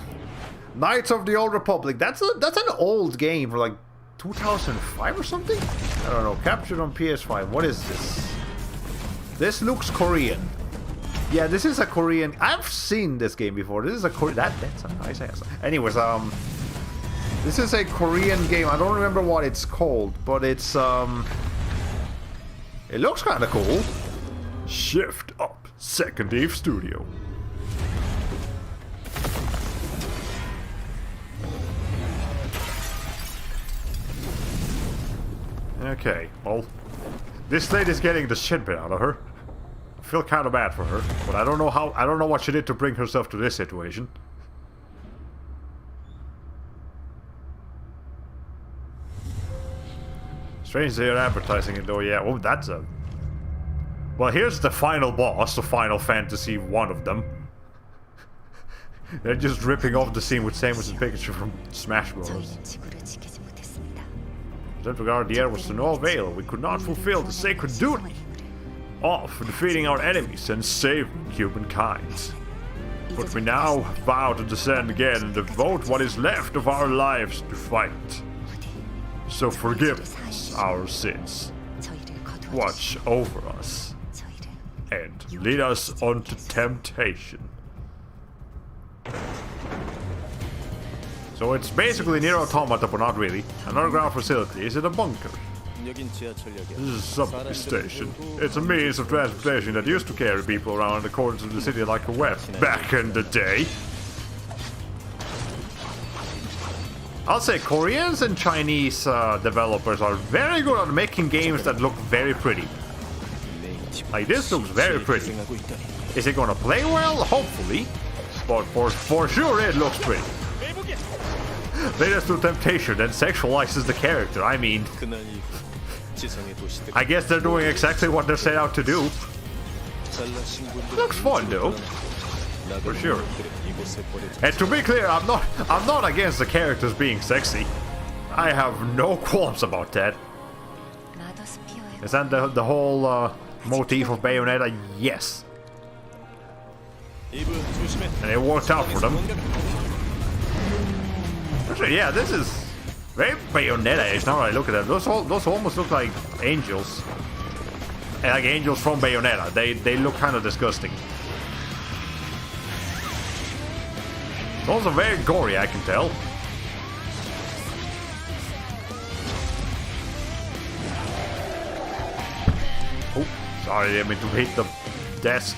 Knights of the Old Republic. That's an old game for like 2005 or something? I don't know. Captured on PS5. What is this? This looks Korean. Yeah, this is a Korean. I've seen this game before. This is a Korean. That's a nice ass. Anyways, this is a Korean game. I don't remember what it's called, but it's it looks kind of cool. Shift up, Second Eve Studio. Okay, well, this lady's getting the shit bit out of her. I feel kind of bad for her, but I don't know what she did to bring herself to this situation. Strange they're advertising it though, yeah. Oh, that's a... Well, here's the final boss of Final Fantasy, one of them. They're just ripping off the scene with Samus's picture from Smash Bros. That regard, the air was to no avail. We could not fulfill the sacred duty of defeating our enemies and saving humankind. But we now vow to descend again and devote what is left of our lives to fight. So forgive us our sins, watch over us, and lead us unto temptation. So it's basically Nier Automata, but not really. An underground facility. Is it a bunker? This is a subway station. It's a means of transportation that used to carry people around the corners of the city like a web back in the day. I'll say Koreans and Chinese developers are very good at making games that look very pretty. Like this looks very pretty. Is it gonna play well? Hopefully. But for sure it looks pretty. Lead us to temptation and sexualizes the character. I mean, I guess they're doing exactly what they're set out to do. Looks fun though, for sure. And to be clear, I'm not against the characters being sexy. I have no qualms about that. Is that the whole motif of Bayonetta? Yes. And it worked out for them. Actually, yeah, this is very Bayonetta-ish now that I look at it. Those almost look like angels. Like angels from Bayonetta. They look kind of disgusting. It's also very gory, I can tell. Oh, sorry, I didn't mean to hit the desk.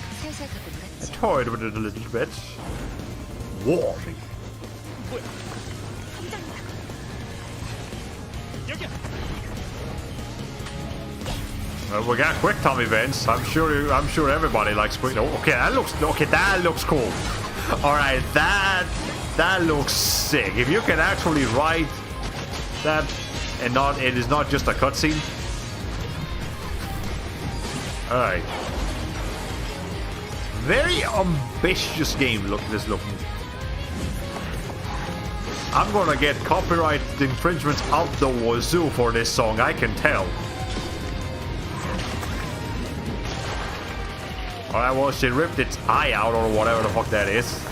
I toyed with it a little bit. Warning. We got quick time events. I'm sure everybody likes quick. Oh, okay, that looks cool. All right, that looks sick. If you can actually write that and it is not just a cutscene. All right, very ambitious game. This looking. I'm gonna get copyright infringements out the wazoo for this song. I can tell. Alright, well, she ripped its eye out or whatever the fuck that is.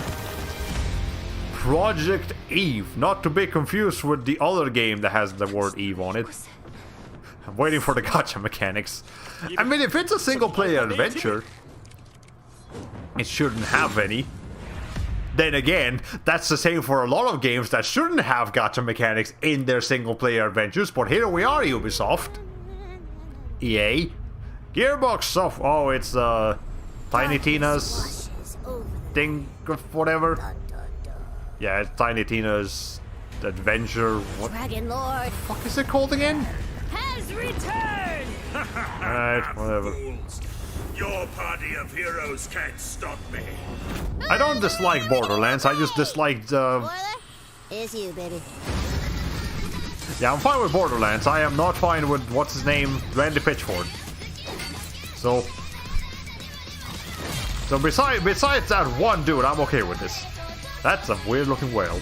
Project Eve. Not to be confused with the other game that has the word Eve on it. I'm waiting for the gacha mechanics. I mean, if it's a single-player adventure, it shouldn't have any. Then again, that's the same for a lot of games that shouldn't have gacha mechanics in their single-player adventures. But here we are, Ubisoft. EA. Gearbox Soft. Oh, it's Tiny Tina's thing of whatever. Yeah, it's Tiny Tina's adventure. What Dragon Lord. the fuck is it called again? Has returned. Alright, whatever. Your party of heroes can't stop me. I don't dislike Borderlands, I just disliked It's you, baby. Yeah, I'm fine with Borderlands. I am not fine with what's his name, Randy Pitchford. So besides that one dude, I'm okay with this. That's a weird looking whale.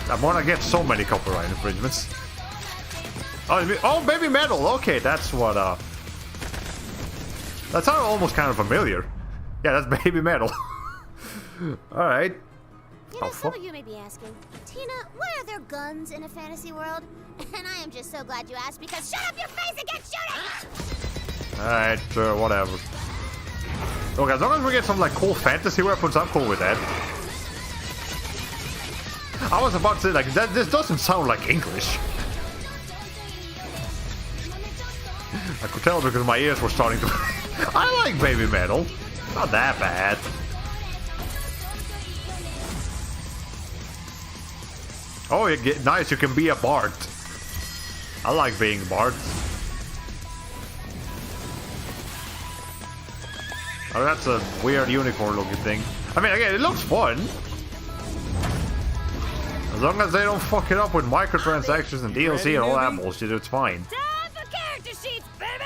I'm gonna get so many copyright infringements. Oh, Baby Metal. Okay, that's what. That sounded almost kind of familiar. Yeah, that's Baby Metal. All right. You know, some of you may be asking, Tina, why are there guns in a fantasy world? And I am just so glad you asked, because shut up your face and get shooting! Alright, sure, whatever. Look, as long as we get some like cool fantasy weapons, I'm cool with that. I was about to say, like, this doesn't sound like English. I could tell because my ears were starting to... I like Baby Metal. Not that bad. Oh, you get nice. You can be a bard. I like being bard. Oh, that's a weird unicorn-looking thing. I mean, again, it looks fun. As long as they don't fuck it up with microtransactions and DLC and all that bullshit, it's fine. Time for character sheets, baby!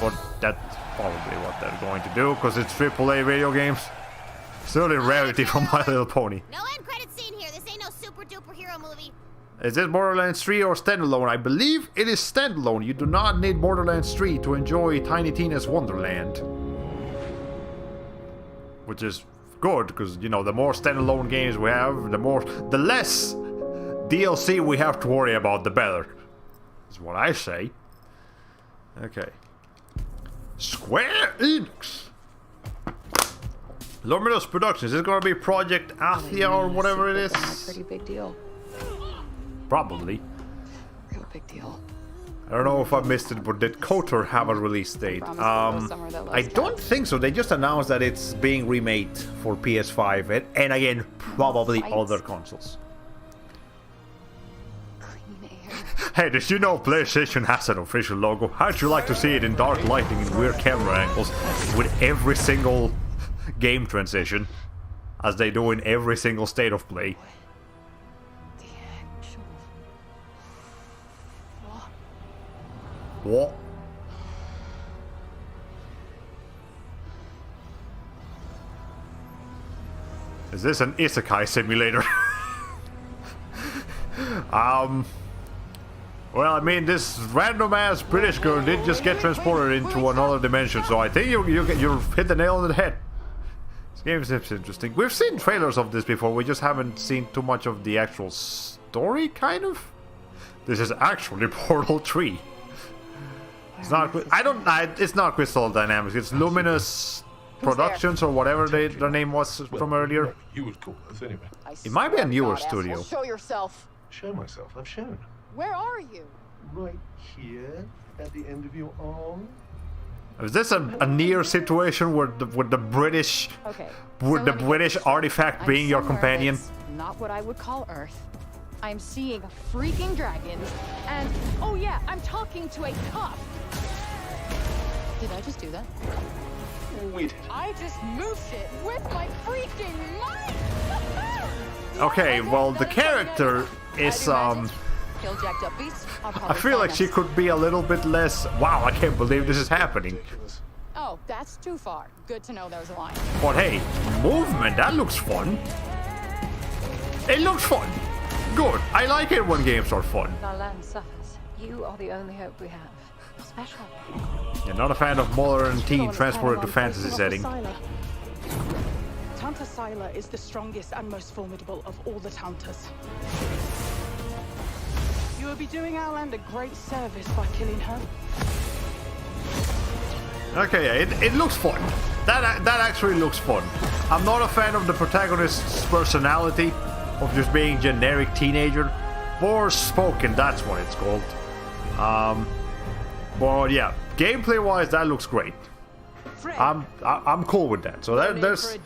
But that's probably what they're going to do, because it's AAA video games. Still a rarity from My Little Pony. No end credit scene here. This ain't no super duper hero movie. Is this Borderlands 3 or standalone? I believe it is standalone. You do not need Borderlands 3 to enjoy Tiny Tina's Wonderland. Which is good, because, you know, the more standalone games we have, the less DLC we have to worry about, the better. Is what I say. Okay. Square Enix. Luminous Productions. Is it gonna be Project Athia or whatever it is? Pretty big deal. Probably. Real big deal. I don't know if I missed it, but did KOTOR have a release date? I don't think so. They just announced that it's being remade for PS5 and again, probably other consoles. Hey, did you know PlayStation has an official logo? How'd you like to see it in dark lighting and weird camera angles with every single game transition, as they do in every single state of play? What? Is this an isekai simulator? Well, I mean, this random-ass British girl did just get transported into another dimension, so I think you hit the nail on the head. This game seems interesting. We've seen trailers of this before, we just haven't seen too much of the actual story, kind of? This is actually Portal 3. It's not. It's not Crystal Dynamics. It's Luminous Productions or whatever their name was from earlier. You would call us anyway. It might be a newer studio. Well, show yourself. Show myself. I've shown. Where are you? Right here, at the end of your arm. Is this a near situation with the British, with the British artifact being your companion? Not what I would call Earth. I'm seeing freaking dragons, and oh yeah, I'm talking to a cop. Did I just do that? We did. I just moved it with my freaking mind. Okay, well the character is Kill jacked up beasts. I feel like she could be a little bit less. Wow, I can't believe this is happening. Oh, that's too far. Good to know there's a line. But hey, movement, that looks fun. It looks fun. Good. I like it when games are fun. Our land suffers. You are the only hope we have. Special. You're not a fan of modern teen transported to fantasy setting. Tanta Sila is the strongest and most formidable of all the Tantas. You will be doing our land a great service by killing her. Okay, yeah, it looks fun. That actually looks fun. I'm not a fan of the protagonist's personality, of just being generic teenager. Forspoken, that's what it's called. But yeah, gameplay-wise, that looks great. I'm cool with that. So there's.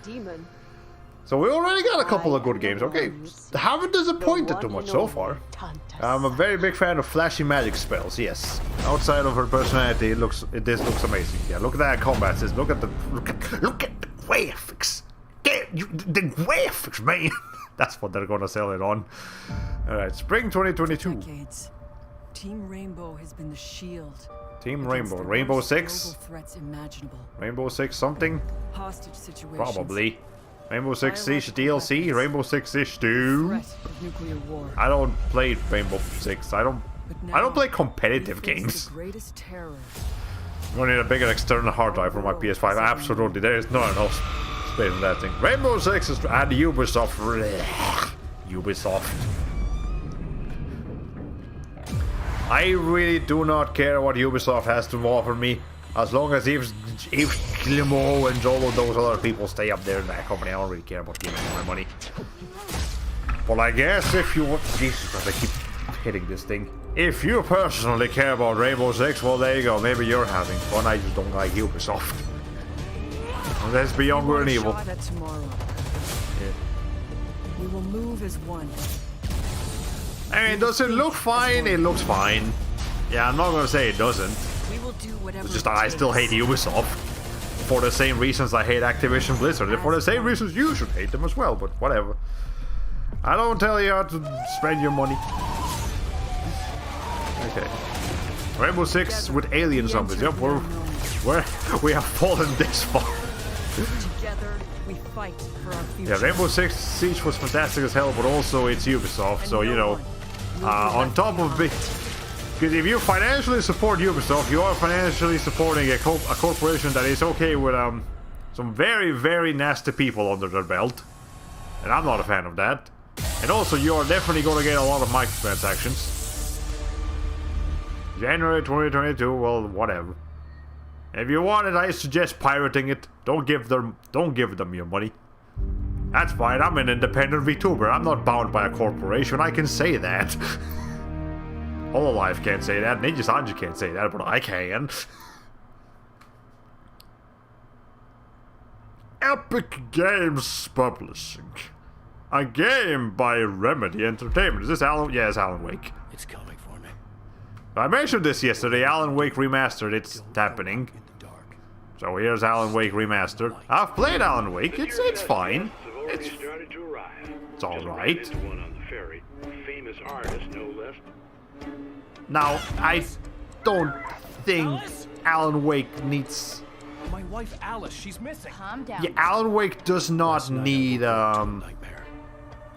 So we already got a couple of good games. Okay, haven't disappointed too much so far. I'm a very big fan of flashy magic spells. Yes, outside of her personality, this looks amazing. Yeah, look at that combat system. Look at the graphics. The graphics, man. That's what they're gonna sell it on. All right, spring 2022. Decades. Team Rainbow has been the shield. Team Rainbow, Rainbow Six. Global threats imaginable. Rainbow Six something. Hostage situations. Probably. Rainbow Six Siege DLC, Rainbow Six Siege 2. I don't play Rainbow Six. I don't play competitive games. The greatest terror. I'm gonna need a bigger external hard drive for my PS5. Absolutely, there is not enough space in that thing. Rainbow Six is and Ubisoft. Ubisoft. I really do not care what Ubisoft has to offer me, as long as Yves Guillemot and all of those other people stay up there in that company. I don't really care about giving my money. But I guess if you want, Jesus Christ, I keep hitting this thing. If you personally care about Rainbow Six, well, there you go. Maybe you're having fun. I just don't like Ubisoft. Let's be younger and evil. Yeah. We will move as one. I mean, does it look fine? It looks fine. Yeah, I'm not gonna say it doesn't. We will do whatever. It's just I still hate Ubisoft. For the same reasons I hate Activision Blizzard. And for the same reasons you should hate them as well, but whatever. I don't tell you how to spend your money. Okay. Rainbow Six with alien zombies. Yep, we have fallen this far. Together we fight for our future. Yeah, Rainbow Six Siege was fantastic as hell, but also it's Ubisoft, so you know, on top of it, because if you financially support Ubisoft, you are financially supporting a corporation that is okay with some very, very nasty people under their belt, and I'm not a fan of that. And also, you are definitely going to get a lot of microtransactions. January 2022, well, whatever. If you want it, I suggest pirating it. Don't give them your money. That's fine. I'm an independent VTuber. I'm not bound by a corporation. I can say that. Hololive can't say that. Ninja Sanji can't say that, but I can. Epic Games Publishing. A game by Remedy Entertainment. Is this Alan? Yeah, it's Alan Wake. It's coming for me. I mentioned this yesterday. Alan Wake Remastered. It's happening. So here's Alan Wake Remastered. I've played Alan Wake. It's fine. It's alright. Now, I don't think Alan Wake needs My wife Alice, she's missing. Calm down. Yeah, Alan Wake does not need a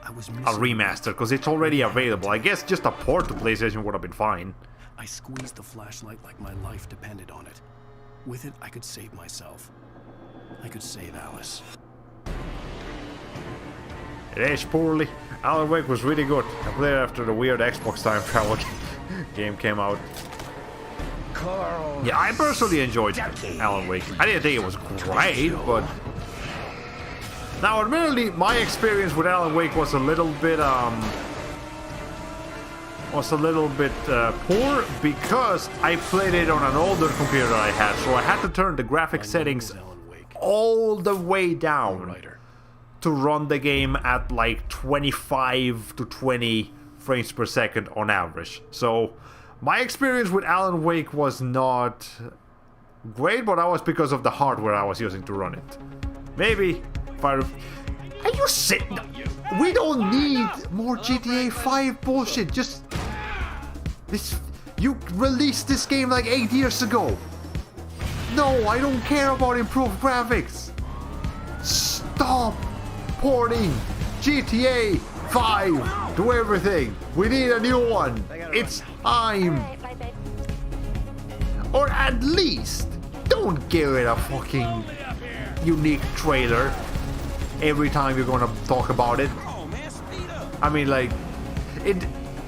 remaster because it's already available. I guess just a port to PlayStation would have been fine. I squeezed the flashlight like my life depended on it. With it, I could save myself. I could save Alice. It aged poorly. Alan Wake was really good. I played it after the weird Xbox time travel game came out. Carl. Yeah, I personally enjoyed Alan Wake. I didn't think it was great, but... Now, admittedly, my experience with Alan Wake was a little bit, poor because I played it on an older computer that I had, so I had to turn the graphic settings all the way down to run the game at like 25 to 20 frames per second on average. So my experience with Alan Wake was not great, but that was because of the hardware I was using to run it. Maybe if I... Are you sitting? We don't need more GTA 5 bullshit. Just... You released this game like 8 years ago. No, I don't care about improved graphics. Stop porting GTA 5 to everything. We need a new one. It's time. Or at least, don't give it a fucking unique trailer every time you're gonna talk about it. I mean, like,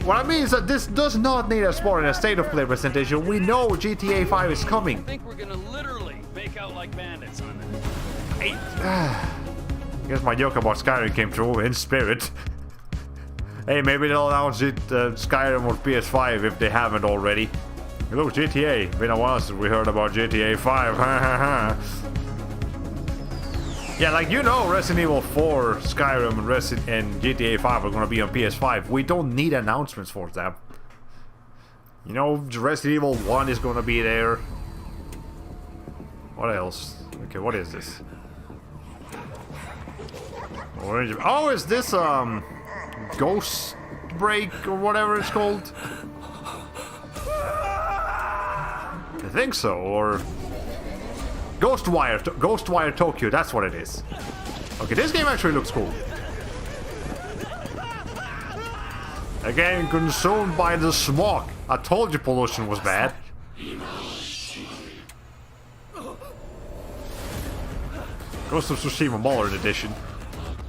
what I mean is that this does not need a sport in a state of play presentation. We know GTA 5 is coming. I think we're gonna literally make out like bandits on it. I guess my joke about Skyrim came true in spirit. Hey, maybe they'll announce it Skyrim on PS5 if they haven't already. Look, GTA. Been a while since we heard about GTA 5. Yeah, like, you know, Resident Evil 4, Skyrim, and GTA 5 are gonna be on PS5. We don't need announcements for them. You know, Resident Evil 1 is gonna be there. What else? Okay, what is this? Orange. Oh, is this Ghost Break or whatever it's called? I think so, or Ghostwire Tokyo, that's what it is. Okay, this game actually looks cool. Again, consumed by the smog. I told you pollution was bad. Ghost of Tsushima Modern Edition.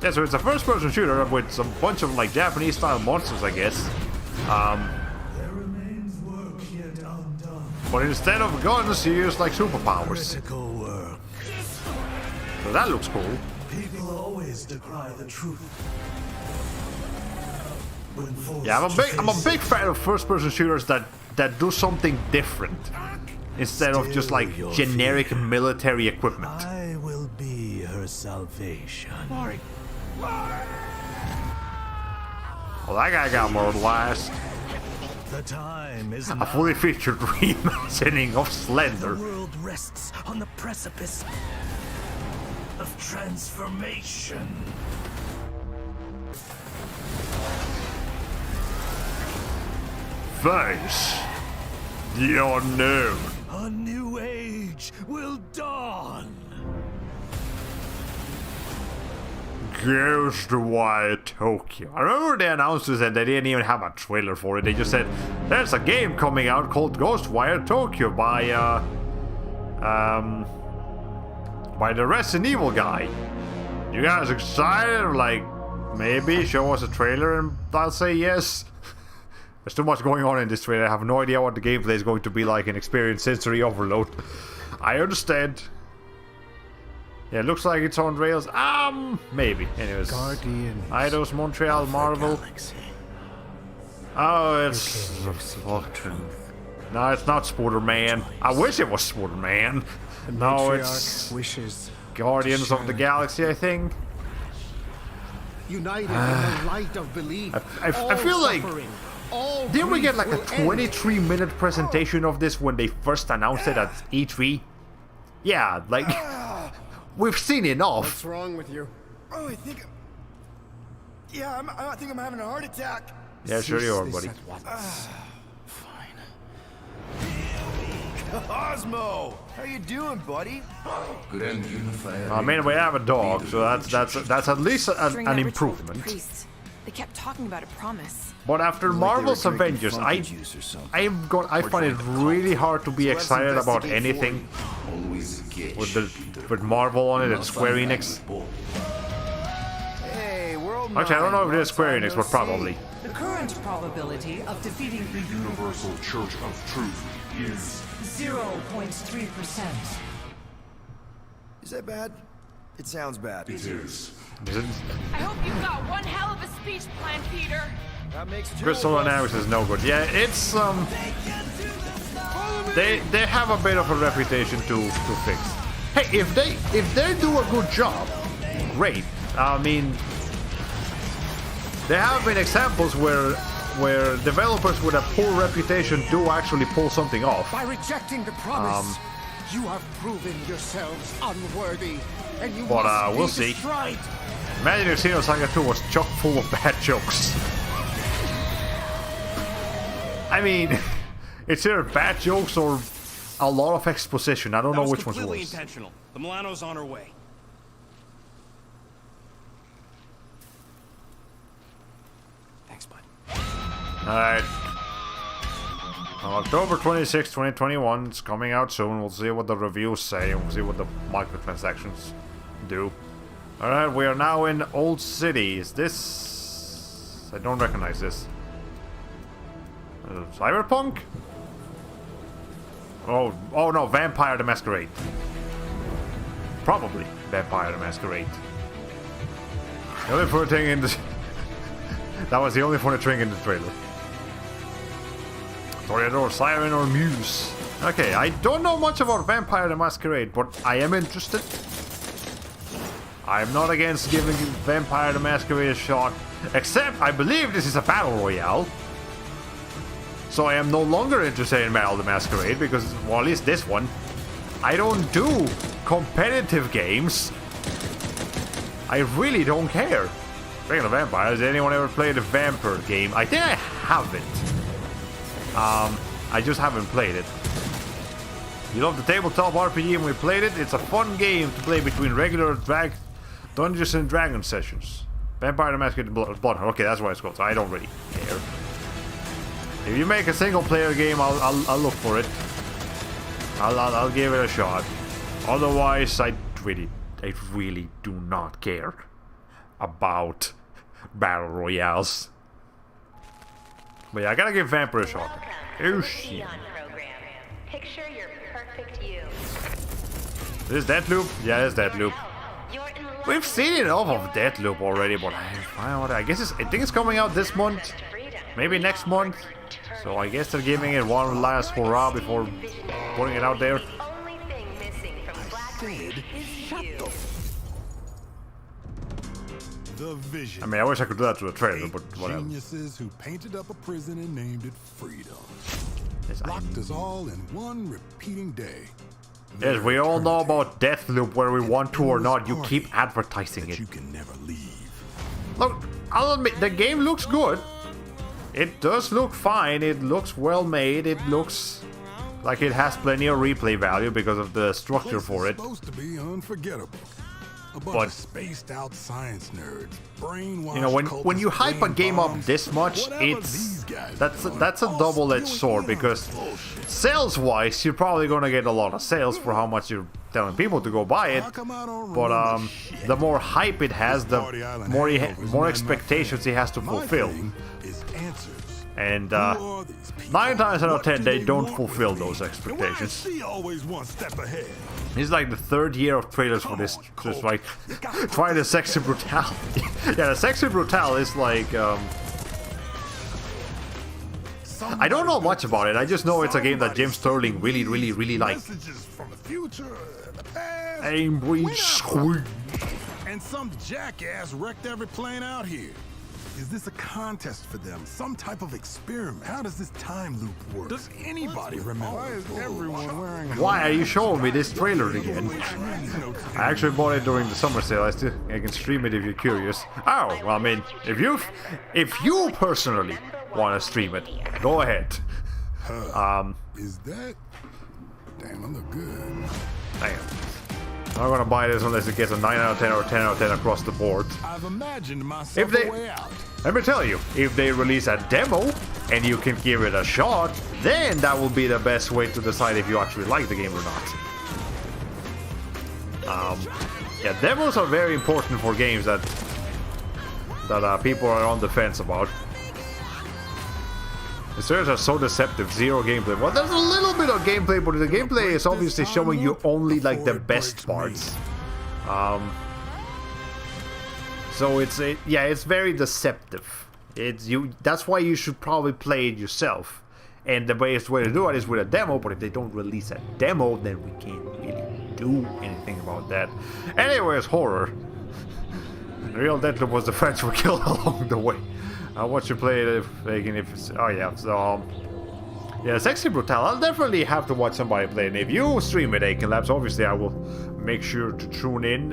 Yeah, so it's a first-person shooter with some bunch of like Japanese-style monsters, I guess. But instead of guns, you use like superpowers. So that looks cool. People always decry the truth. Yeah, I'm a big fan of first-person shooters that do something different instead of just like generic military equipment. I will be her salvation. Well, that guy got murdered. The time is a fully featured reimagining of Slender. The world rests on the precipice of transformation. Face the unknown. A new age will dawn. Ghostwire Tokyo. I remember they announced this and they didn't even have a trailer for it. They just said, there's a game coming out called Ghostwire Tokyo by the Resident Evil guy. You guys excited? Like, maybe show us a trailer and I'll say yes. There's too much going on in this trailer. I have no idea what the gameplay is going to be like and experience sensory overload. I understand. Yeah, it looks like it's on rails. Maybe. Anyways. Guardians Eidos, Montreal, Marvel. Oh, it's... No, it's not Spooderman. I wish it was Spooderman. No, it's... Guardians of the Galaxy, I think. United in the light of belief. I feel like... Didn't we get like a 23-minute presentation of this when they first announced it at E3? Yeah, like... We've seen enough. What's wrong with you? Oh, I think I'm having a heart attack. Yeah, sure you are, buddy. Fine. Osmo, how you doing, buddy? I mean, we have a dog, so that's at least an improvement. They kept talking about a promise. But after Marvel's Avengers, I find it really hard to be excited about anything with Marvel on it and Square Enix. Hey, world. Actually, I don't know if it is Square Enix, but probably. The current probability of defeating the Universal Church of Truth is 0.3%. Is that bad? It sounds bad. It is. I hope you've got one hell of a speech plan, Peter. That makes two Crystal of us. Dynamics is no good. Yeah, it's they have a bit of a reputation to fix. Hey, if they do a good job, great. I mean, there have been examples where developers with a poor reputation do actually pull something off. By rejecting the promise, you have proven yourselves unworthy, and you must we'll be see. destroyed. Imagine if Xenosaga 2 was chock full of bad jokes. I mean, it's either bad jokes or a lot of exposition. I don't know which one's worse. Completely intentional. The Milano's on her way. Thanks, bud. Alright. October 26, 2021. It's coming out soon. We'll see what the reviews say and we'll see what the microtransactions do. Alright, we are now in Old City. Is this... I don't recognize this. Cyberpunk? Oh no, Vampire the Masquerade. Probably Vampire the Masquerade. The only funny thing in this... that was the only funny thing in the trailer. Toreador, Siren, or Muse. Okay, I don't know much about Vampire the Masquerade, but I am interested. I'm not against giving Vampire the Masquerade a shot, except I believe this is a battle royale. So I am no longer interested in Battle the Masquerade because, well, at least this one. I don't do competitive games. I really don't care. Speaking of vampires, has anyone ever played a Vampire game? I think I haven't. I just haven't played it. You love the tabletop RPG and we played it? It's a fun game to play between regular Dungeons and Dragons sessions. Vampire the Masquerade Blood. Okay, that's why it's called. So I don't really care. If you make a single player game, I'll look for it. I'll give it a shot. Otherwise, I really do not care about battle royales. But yeah, I gotta give Vampire a shot. Oh shit. Picture your perfect you. This is Deathloop? Yeah, it's Deathloop. We've seen enough of Deathloop already, but I guess I think it's coming out this month. Maybe next month. So I guess they're giving it one last hurrah before putting it out there. The vision. I mean, I wish I could do that to a trailer, but whatever. Geniuses who painted up a prison and named it freedom. Yes, Locked us all in one repeating day. Yes, we all know about Deathloop, whether we want to or not. You keep advertising it. You can never leave. Look, I'll admit, the game looks good. It does look fine. It looks well made. It looks like it has plenty of replay value because of the structure for it. It's supposed to be unforgettable. A bunch of spaced out science nerds, brainwashed. You know, when you hype a game up this much, that's a double-edged sword because sales-wise, you're probably gonna get a lot of sales for how much you're telling people to go buy it. But the more hype it has, the more expectations it has to fulfill. And 9 times out of 10, they don't fulfill those expectations. It's like the 3rd year of trailers for this. Just like try the sexy brutality. Yeah, the sexy brutal is like I don't know much about it. I just know it's a game that Jim Sterling really liked. Aim, breathe, squeak. And some jackass wrecked every plane out here. Is this a contest for them? Some type of experiment? How does this time loop work? Does anybody remember? Why is everyone wearing Why are you showing me this trailer again? I actually bought it during the summer sale. I can stream it if you're curious. Oh, well, I mean, if you personally want to stream it, go ahead. Is that Damn, I look good. Damn. I'm not gonna buy this unless it gets a 9 out of 10 or 10 out of 10 across the board. I've imagined myself a way out. Let me tell you, if they release a demo and you can give it a shot, then that will be the best way to decide if you actually like the game or not. Yeah, demos are very important for games that people are on the fence about. The series are so deceptive, zero gameplay. Well, there's a little bit of gameplay, but the gameplay is obviously showing you only like the best parts. So it's very deceptive. That's why you should probably play it yourself. And the best way to do it is with a demo, but if they don't release a demo, then we can't really do anything about that. Anyways, horror. The real Deadloop was the friends were killed along the way. What you play it if it's... Oh yeah, so... yeah, Sexy Brutal. I'll definitely have to watch somebody play it. If you stream it, Aiken Labs, obviously I will make sure to tune in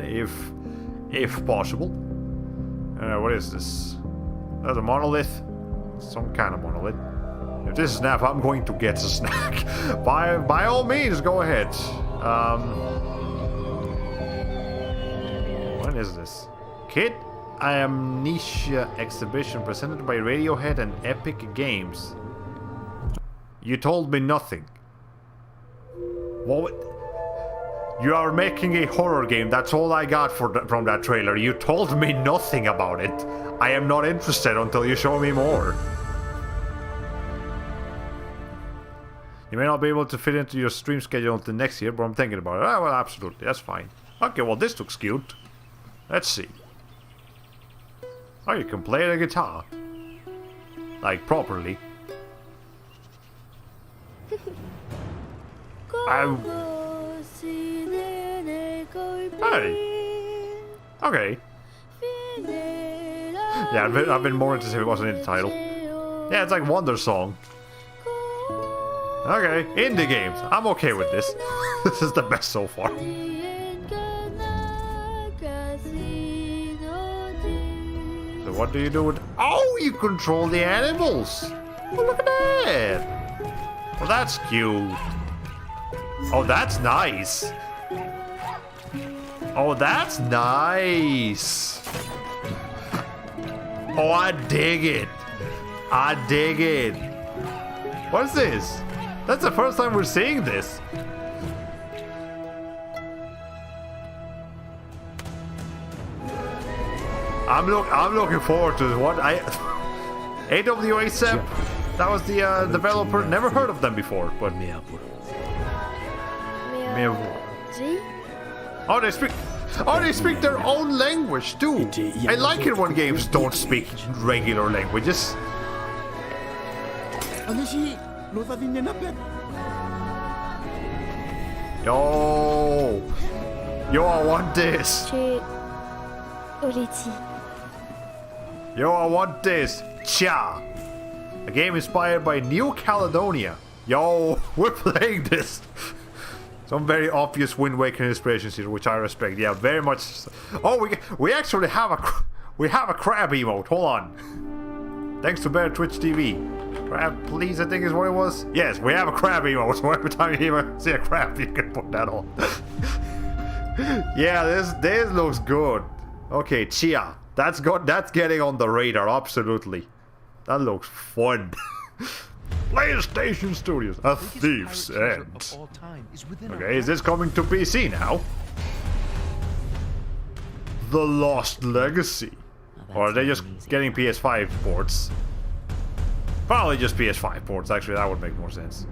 if possible. What is this? That's a monolith? Some kind of monolith. If this is Snap, I'm going to get a snack. By all means, go ahead. What is this? Kid Amnesia exhibition presented by Radiohead and Epic Games. You told me nothing. What? You are making a horror game. That's all I got from that trailer. You told me nothing about it. I am not interested until you show me more. You may not be able to fit into your stream schedule until next year, but I'm thinking about it. Ah, well, absolutely. That's fine. Okay, well, this looks cute. Let's see. Oh, you can play the guitar. Like, properly. Hey. Okay. Yeah, I've been more interested if it wasn't in the title. Yeah, it's like Wonder Song. Okay, indie games. I'm okay with this. This is the best so far. So what do you do with... Oh, you control the animals. Oh, look at that. Well, that's cute. Oh, that's nice. Oh, that's nice. Oh, I dig it. I dig it. What is this? That's the first time we're seeing this. I'm looking forward to what AWA Sep. That was the developer. Never heard of them before, but oh, they speak their own language too. I like it when games don't speak regular languages. Yo, I want this. Yo, I want this. Cha. A game inspired by New Caledonia. Yo, we're playing this. Some very obvious Wind Waker inspirations here, which I respect. Yeah, very much. Oh, we actually have a crab emote. Hold on. Thanks to Bear Twitch TV. Crab, please, I think is what it was. Yes, we have a crab emote. So every time you see a crab, you can put that on. Yeah, this looks good. Okay, Chia. That's good. That's getting on the radar. Absolutely. That looks fun. PlayStation Studios. A Thief's End. Okay, is this coming to PC now? The Lost Legacy. Or are they just getting PS5 ports? Probably just PS5 ports. Actually, that would make more sense.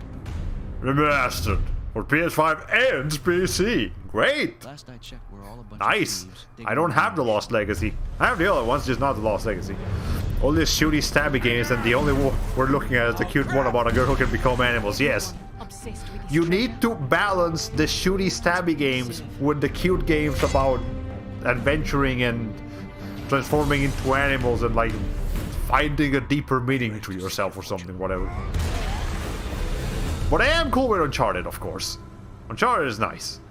Remastered for PS5 and PC. Great. Last I checked, we're all a bunch nice. I don't have the Lost Legacy. I have the other ones, just not the Lost Legacy. All these shooty stabby games, and the only one we're looking at is the cute one about a girl who can become animals. Yes. You need to balance the shooty stabby games with the cute games about adventuring and transforming into animals and like finding a deeper meaning to yourself or something, whatever. But I am cool with Uncharted, of course. Uncharted is nice.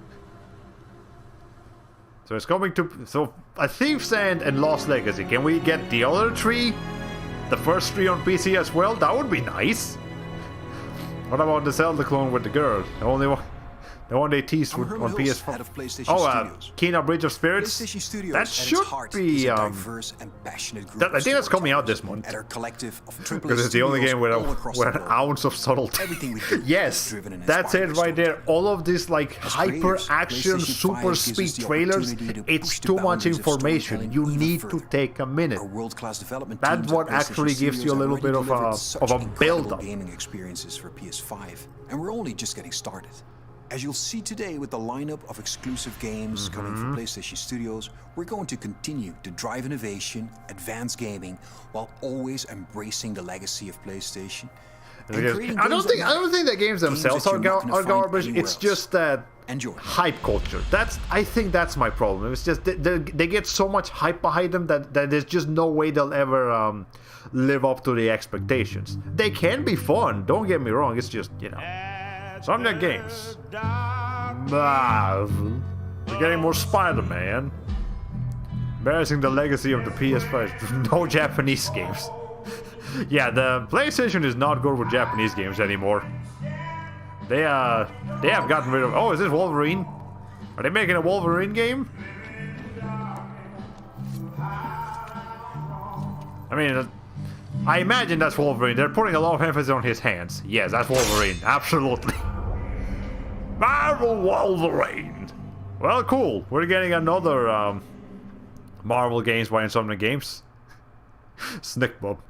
So it's coming to... So, A Thief's End and Lost Legacy. Can we get the other three? The first three on PC as well? That would be nice. What about the Zelda clone with the girl? The only one... The one they teased on PS4. Oh, Kena Bridge of Spirits. That should be. I think that's coming out this month. Because it's the only game with an ounce of subtlety. Yes, that's it right there. All of this like hyper action, super speed trailers. It's too much information. You need to take a minute. That's what actually gives you a little bit of a build-up. Gaming experiences for PS5, and we're only just getting started. As you'll see today with the lineup of exclusive games coming from PlayStation Studios, we're going to continue to drive innovation, advance gaming, while always embracing the legacy of PlayStation. I don't think the games themselves are garbage. It's just that hype culture. I think that's my problem. It's just they get so much hype behind them that there's just no way they'll ever live up to the expectations. They can be fun. Don't get me wrong. It's just, you know, some of the games. They're getting more Spider-Man. Embarrassing the legacy of the PS5. No Japanese games. Yeah, the PlayStation is not good with Japanese games anymore. They have gotten rid of. Oh, is this Wolverine? Are they making a Wolverine game? I mean, I imagine that's Wolverine. They're putting a lot of emphasis on his hands. Yes, that's Wolverine. Absolutely. Marvel Wolverine. Well, cool. We're getting another Marvel games by Insomniac Games. Snick Bob.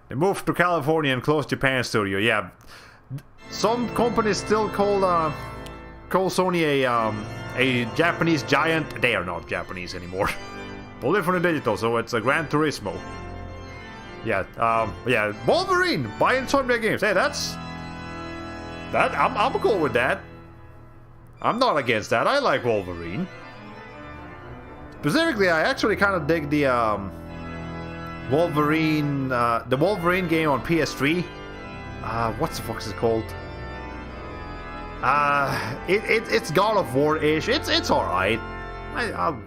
They moved to California and closed Japan studio. Yeah, some companies still call Sony a Japanese giant. They are not Japanese anymore. Polyphony Digital, so it's a Gran Turismo. Yeah, yeah, Wolverine by Insomniac Games. Hey, I'm cool with that. I'm not against that. I like Wolverine. Specifically, I actually kind of dig the Wolverine game on PS3. What the fuck is it called? It's God of War-ish. It's alright. I'll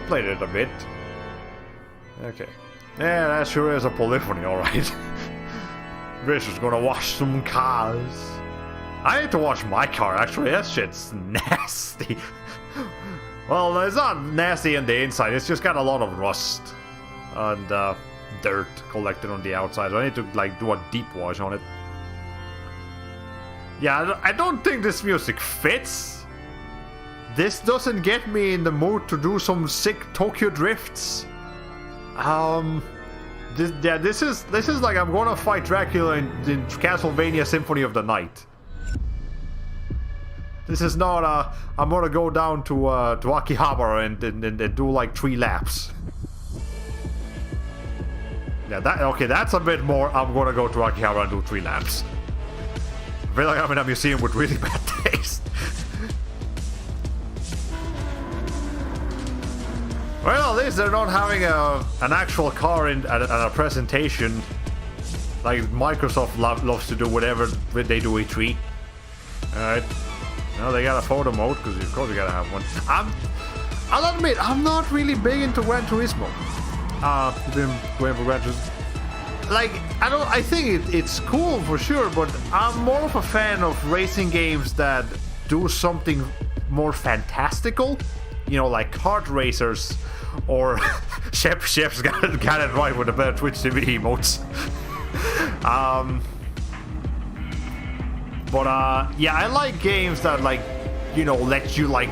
play it a bit. Okay. Yeah, that sure is a polyphony, alright. This is gonna wash some cars. I need to wash my car, actually. That shit's nasty. Well, it's not nasty on the inside. It's just got a lot of rust and dirt collected on the outside. So I need to like do a deep wash on it. Yeah, I don't think this music fits. This doesn't get me in the mood to do some sick Tokyo drifts. This is like I'm gonna fight Dracula in Castlevania Symphony of the Night. This is not I'm gonna go down to Akihabara and do like 3 laps. Yeah, that's a bit more. I'm gonna go to Akihabara and do 3 laps. I feel like I'm in a museum with really bad taste. Well, at least they're not having an actual car at a presentation like Microsoft loves to do whatever they do E3. Alright. Now they got a photo mode, because of course you gotta have one. I'll admit, I'm not really big into Gran Turismo. Like, I think it's cool for sure, but I'm more of a fan of racing games that do something more fantastical. You know, like kart racers, or Chef's got it right with the better Twitch TV emotes. Yeah, I like games that, like, you know, let you, like,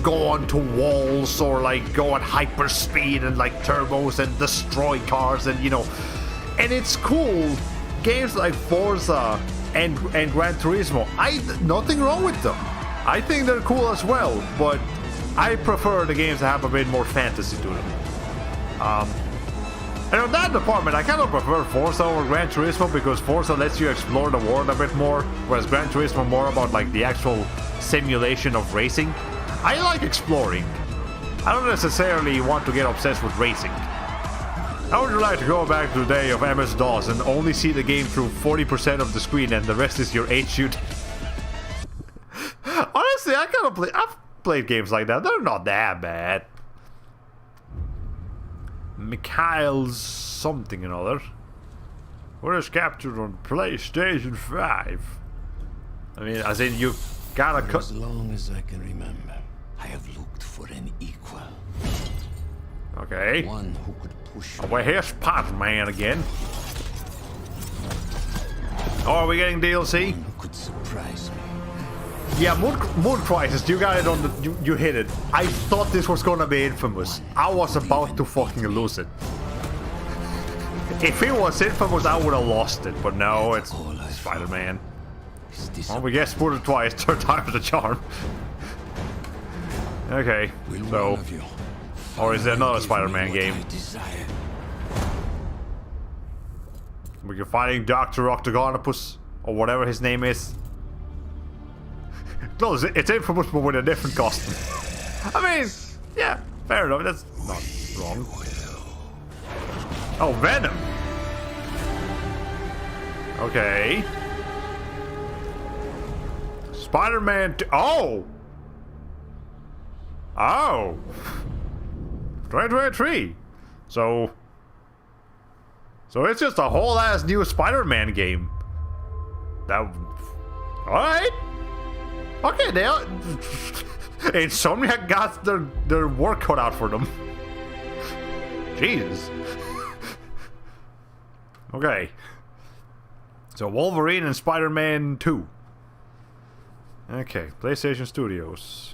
go onto walls or, like, go at hyper speed and, like, turbos and destroy cars and, you know. And it's cool. Games like Forza and Gran Turismo, nothing wrong with them. I think they're cool as well, but I prefer the games that have a bit more fantasy to them. And on that department, I kind of prefer Forza over Gran Turismo, because Forza lets you explore the world a bit more, whereas Gran Turismo more about like the actual simulation of racing. I like exploring. I don't necessarily want to get obsessed with racing. How would you like to go back to the day of MS-DOS and only see the game through 40% of the screen and the rest is your HUD? Honestly, I've played games like that. They're not that bad. Mikhail's something or other. What is captured on PlayStation 5? I mean, as in you Gotta For cut. as long as I can remember, I have looked for an equal. Okay. One who could push. Oh, well, here's Spider-Man again. Oh, are we getting DLC? One who could surprise me. Yeah, Moon Crisis, you got it on the... You hit it. I thought this was gonna be Infamous. I was about to fucking lose it. If it was Infamous, I would have lost it. But no, it's Spider-Man. Well, we get spoiled twice, third time's the charm. Okay, so... Or is there another Spider-Man game? We're fighting Dr. Octagonopus, or whatever his name is. No, it's Infamous, but with a different costume. I mean, yeah, fair enough. That's not wrong. Oh, Venom. Okay. Spider-Man. Oh. Oh. 2023. So it's just a whole ass new Spider-Man game. That. All right. Okay, they are. Insomniac got their work cut out for them. Jesus. Okay. So Wolverine and Spider-Man 2. Okay, PlayStation Studios.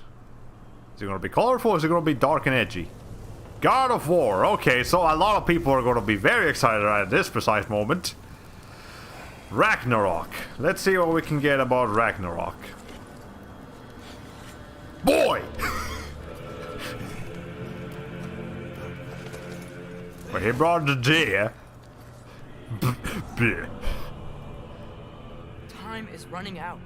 Is it gonna be colorful or is it gonna be dark and edgy? God of War. Okay, so a lot of people are gonna be very excited at this precise moment. Ragnarok. Let's see what we can get about Ragnarok. Boy! Well, he brought the deer. Time is running out.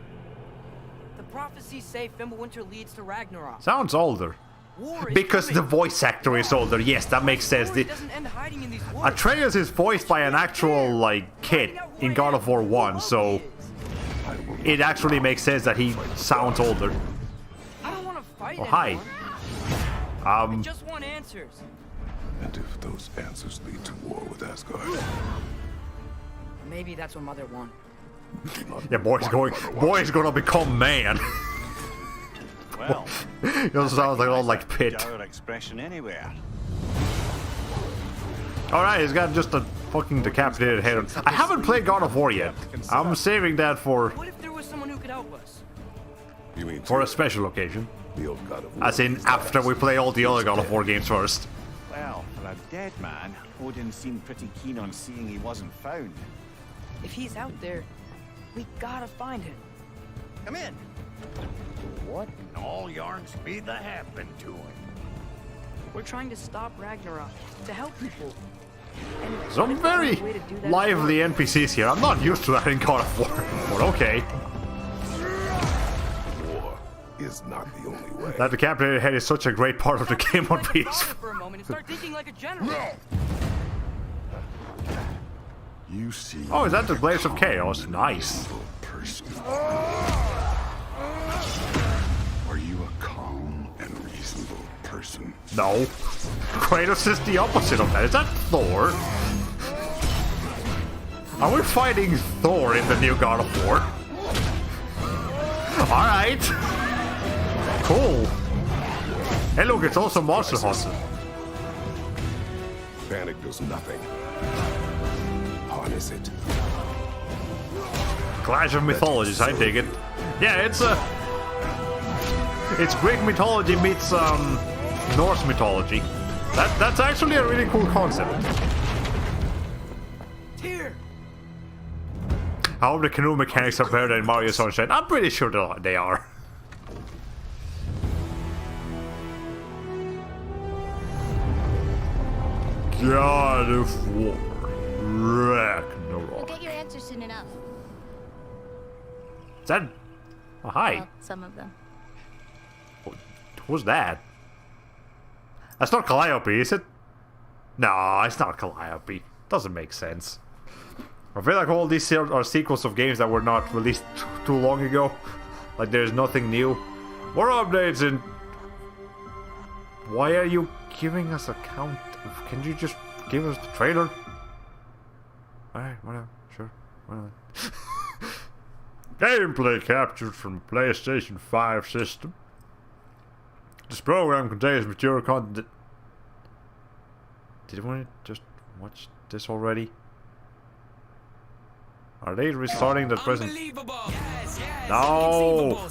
The prophecies say Fimbulwinter leads to Ragnarok. Sounds older. Because the voice actor is older. Yes, that makes sense. Atreus is voiced by an actual, like, kid in God of War 1, so it actually makes sense that he sounds older. I don't want to fight Oh, hi. I just want answers. And if those answers lead to war with Asgard? Maybe that's what Mother wanted. Yeah, boy's gonna become man. Well, it sounds like all like Pit. our expression anywhere. Alright, he's got just a fucking decapitated head. I haven't played God of War yet. I'm saving that for... What if there was someone who could help us? You mean for a special occasion. The old God of War. As in, after we play all the other God of War games first. Well, for a dead man, Odin seemed pretty keen on seeing he wasn't found. If he's out there, we gotta find him. Come in. What in all yarns be that happened to him? We're trying to stop Ragnarok, to help people. And Some very lively NPCs here. I'm not used to that in God of War, but okay. War is not the only way. That decapitated head is such a great part of the game on PS. For a moment and start thinking like a general. You see. Oh, is that the Blades of Chaos? Nice. Are you a calm and reasonable person? No. Kratos is the opposite of that. Is that Thor? Are we fighting Thor in the new God of War? Alright. Cool. Hey look, it's also Monster Hunter. Panic does nothing. Harness it. Clash of Mythologies, I dig it. Yeah, it's Greek mythology meets Norse mythology. That's actually a really cool concept. Here. I hope the canoe mechanics are better than Mario Sunshine. I'm pretty sure they are. God of War. Ragnarok. We'll get your answers soon enough. Is that... Oh, hi. Well, some of them. Who's that? That's not Calliope, is it? No, it's not Calliope. Doesn't make sense. I feel like all these are sequels of games that were not released too long ago. Like there's nothing new. More updates in... Why are you giving us a count of... Can you just give us the trailer? Alright, whatever. Sure. Whatever. Gameplay captured from PlayStation 5 system. This program contains mature content. Did we just watch this already? Are they restarting the present? No!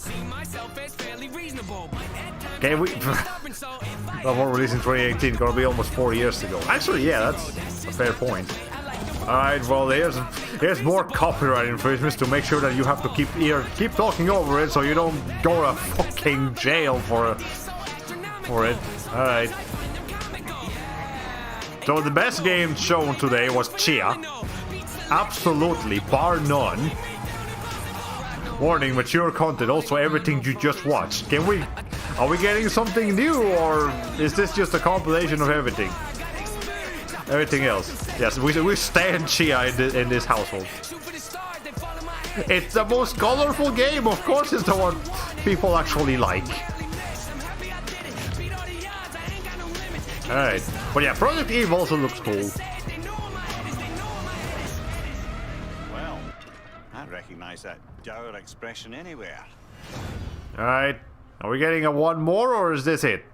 Okay, before releasing 2018, gonna be almost 4 years ago. Actually, yeah, that's a fair point. Alright, well, here's more copyright infringements to make sure that you have to keep talking over it so you don't go to fucking jail for it. Alright. So the best game shown today was Chia. Absolutely, bar none. Warning, mature content, also everything you just watched. Are we getting something new, or is this just a compilation of everything? Everything else. Yes, we stand Chia in this household. It's the most colorful game, of course it's the one people actually like. Alright, but yeah, Project Eve also looks cool. Well, I recognize that dour expression anywhere. Alright, are we getting a one more, or is this it?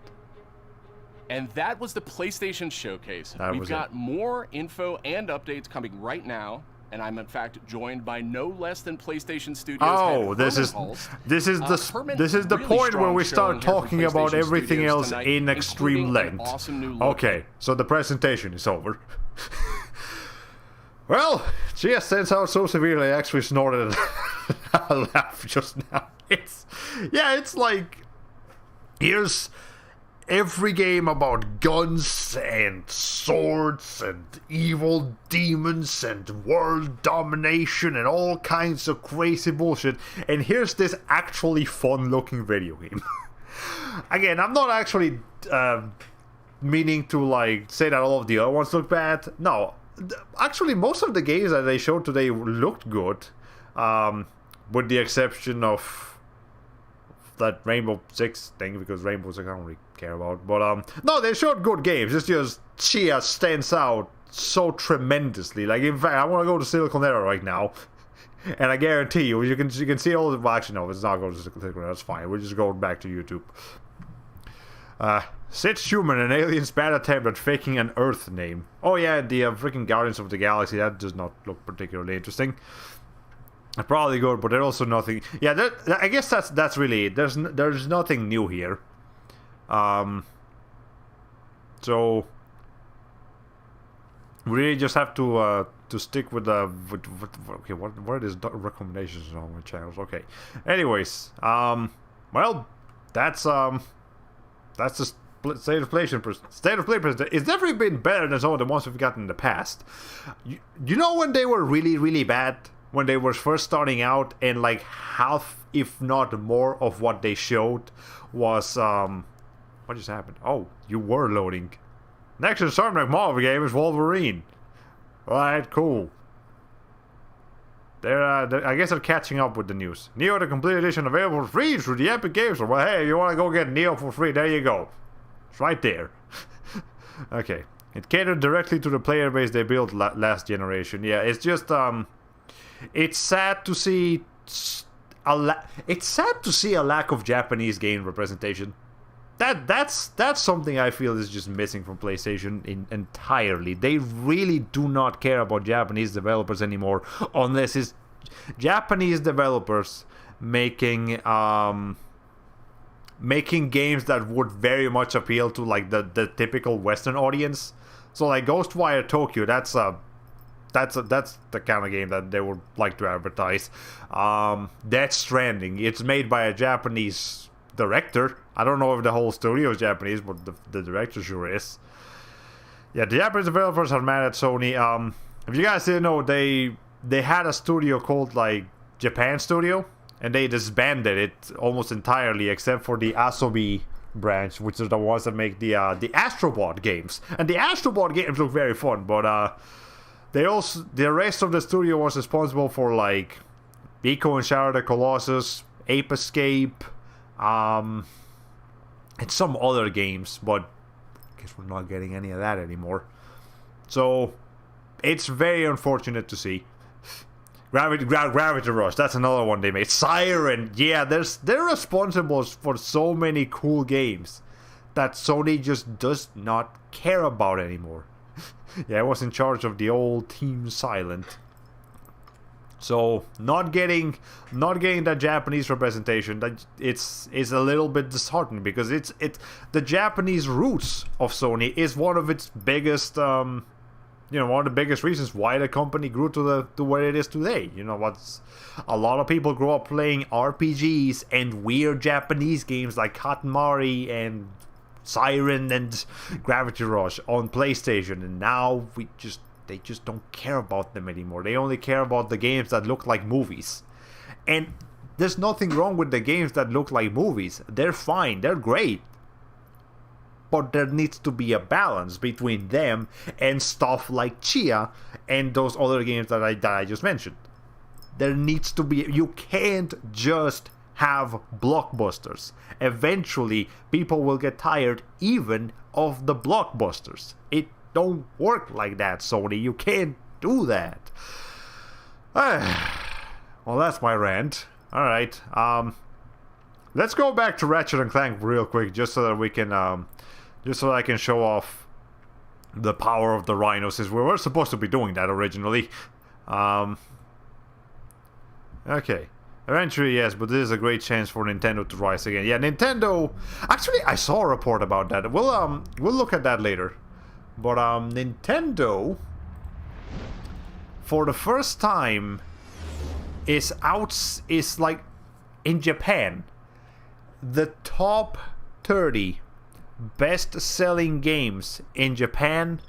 And that was the PlayStation Showcase. We've got more info and updates coming right now, and I'm in fact joined by no less than PlayStation Studios. Oh, this is the point where we start talking about everything else in extreme length. Awesome okay, so the presentation is over. Well, Chia stands out so severely, I actually snorted a laugh just now. It's like, here's every game about guns and swords and evil demons and world domination and all kinds of crazy bullshit, and here's this actually fun looking video game. Again, I'm not actually meaning to like say that all of the other ones look bad. No, actually most of the games that they showed today looked good, with the exception of that Rainbow Six thing, because Rainbow Six I don't really care about. But no, they showed good games. It's just Chia stands out so tremendously. Like, in fact, I want to go to Silicon Era right now, and I guarantee you can see all the. Well, actually, no, it's not going to Silicon Era. That's fine. We're just going back to YouTube. Sith Human, an alien's bad attempt at faking an Earth name. Oh yeah, the freaking Guardians of the Galaxy. That does not look particularly interesting. Probably good, but there's also nothing. Yeah, I guess that's really it. There's nothing new here. So we really just have to stick with the okay. What is the recommendations on my channels? Okay. Anyways, well, that's the state of play. State of play. It's definitely been better than some of the ones we've gotten in the past. You know when they were really, really bad? When they were first starting out, and like half, if not more, of what they showed was what just happened? Oh, you were loading. Next installment Marvel game is Wolverine. Alright, cool. I guess they're catching up with the news. Neo the Complete Edition available for free through the Epic Games Store. Well, hey, you want to go get Neo for free? There you go. It's right there. Okay. It catered directly to the player base they built last generation. Yeah, it's just it's sad to see a lack of Japanese game representation. That's something I feel is just missing from PlayStation entirely. They really do not care about Japanese developers anymore, unless it's Japanese developers making games that would very much appeal to like the typical Western audience. So like Ghostwire Tokyo, that's the kind of game that they would like to advertise. Death Stranding, it's made by a Japanese director. I don't know if the whole studio is Japanese, but the director sure is. Yeah, the Japanese developers are mad at Sony. If you guys didn't know, they had a studio called like Japan Studio, and they disbanded it almost entirely, except for the Asobi branch, which are the ones that make the Astrobot games. And the Astrobot games look very fun, but the rest of the studio was responsible for like Ico and Shadow the Colossus, Ape Escape, and some other games, but I guess we're not getting any of that anymore. So it's very unfortunate to see. Gravity Rush, that's another one they made. Siren, yeah, they're responsible for so many cool games that Sony just does not care about anymore. Yeah, I was in charge of the old Team Silent. So not getting that Japanese representation, that it's a little bit disheartening, because it's the Japanese roots of Sony is one of its biggest one of the biggest reasons why the company grew to where it is today. What's a lot of people grow up playing RPGs and weird Japanese games like Katamari and Siren and Gravity Rush on PlayStation, and now they just don't care about them anymore. They only care about the games that look like movies. And there's nothing wrong with the games that look like movies. They're fine, they're great. But there needs to be a balance between them and stuff like Chia and those other games that I just mentioned. There needs to be... You can't just have blockbusters. Eventually, people will get tired even of the blockbusters. It don't work like that, Sony. You can't do that. Well, that's my rant. Alright. Let's go back to Ratchet and Clank real quick, just so that we can... just so I can show off the power of the Rhino, since we were supposed to be doing that originally. Okay. Eventually, yes, but this is a great chance for Nintendo to rise again. Yeah, Nintendo... Actually, I saw a report about that. We'll look at that later. But Nintendo, for the first time, is like in Japan, the top 30 best-selling games in Japan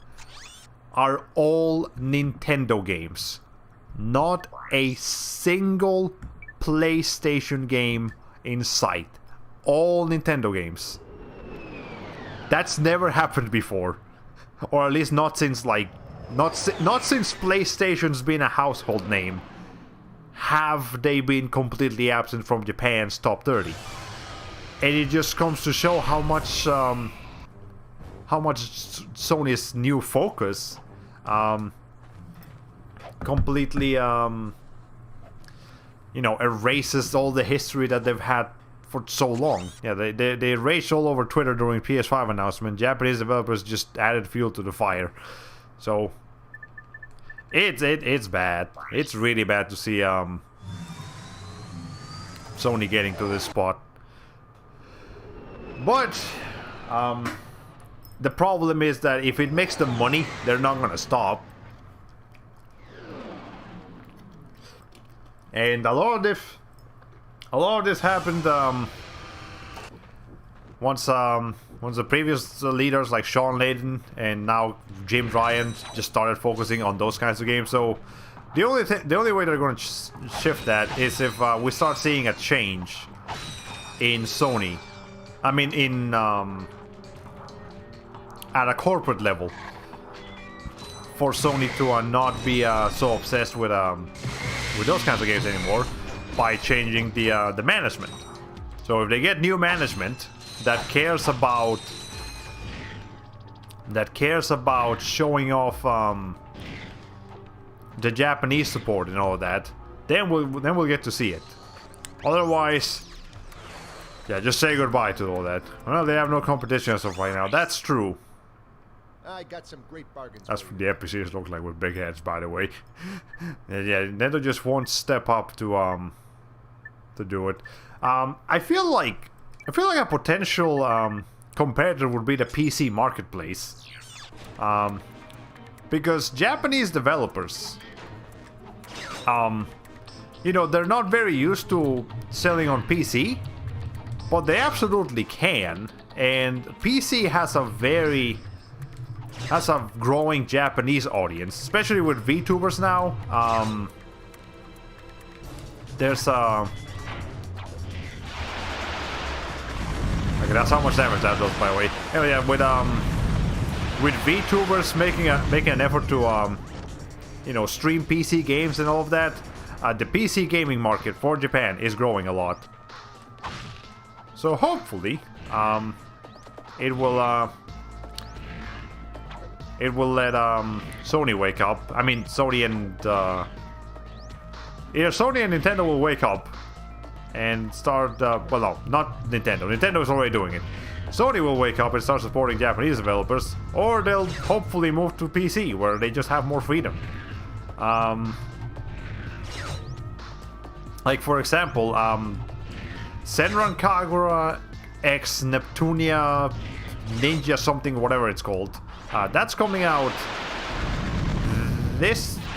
are all Nintendo games. Not a single PlayStation game in sight. All Nintendo games. That's never happened before. Or at least not since, like... Not since PlayStation's been a household name have they been completely absent from Japan's top 30. And it just comes to show how much Sony's new focus completely erases all the history that they've had for so long. Yeah, they raged all over Twitter during PS5 announcement. Japanese developers just added fuel to the fire. So it's bad. It's really bad to see Sony getting to this spot. But the problem is that if it makes them money, they're not gonna stop. And a lot of this happened once the previous leaders like Sean Layden and now Jim Ryan just started focusing on those kinds of games. So the only way they're going to shift that is if we start seeing a change in Sony. I mean, in at a corporate level, for Sony to not be so obsessed with those kinds of games anymore, by changing the management. So if they get new management that cares about showing off the Japanese support and all of that, then we'll get to see it. Otherwise, yeah, just say goodbye to all that. Well, they have no competition as of right now. That's true. I got some great bargains. That's what the NPCs look like with big heads, by the way. Yeah, Nintendo just won't step up to do it. I feel like a potential competitor would be the PC marketplace, because Japanese developers, they're not very used to selling on PC, but they absolutely can, and PC has a growing Japanese audience, especially with VTubers now. There's okay, that's how much damage that does, by the way. Anyway, yeah, with VTubers making an effort to stream PC games and all of that, the PC gaming market for Japan is growing a lot. So hopefully, it will let Sony wake up. I mean, Sony and either Sony and Nintendo will wake up and start, well, no, not Nintendo. Nintendo is already doing it. Sony will wake up and start supporting Japanese developers, or they'll hopefully move to PC, where they just have more freedom. Like, for example, Senran Kagura X Neptunia Ninja something, whatever it's called. That's coming out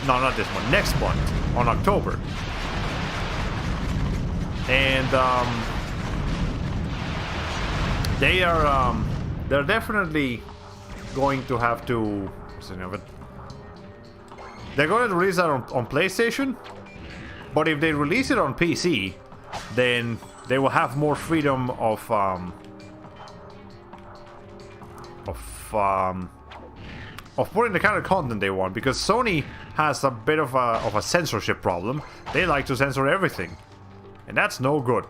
not this month, next month, on October. And they're definitely going to have to, what's the name of it? They're going to release that on PlayStation, but if they release it on PC, then they will have more freedom of putting the kind of content they want, because Sony has a bit of a censorship problem. They like to censor everything, and that's no good.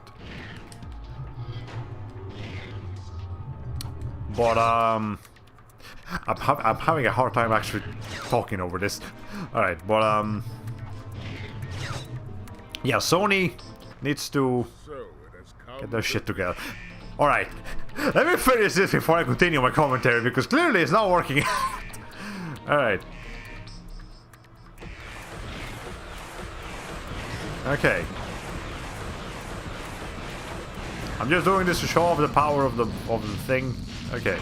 But I'm having a hard time actually talking over this. All right, but yeah, Sony needs to get their shit together. All right, let me finish this before I continue my commentary, because clearly it's not working. All right. Okay. I'm just doing this to show off the power of the thing. Okay.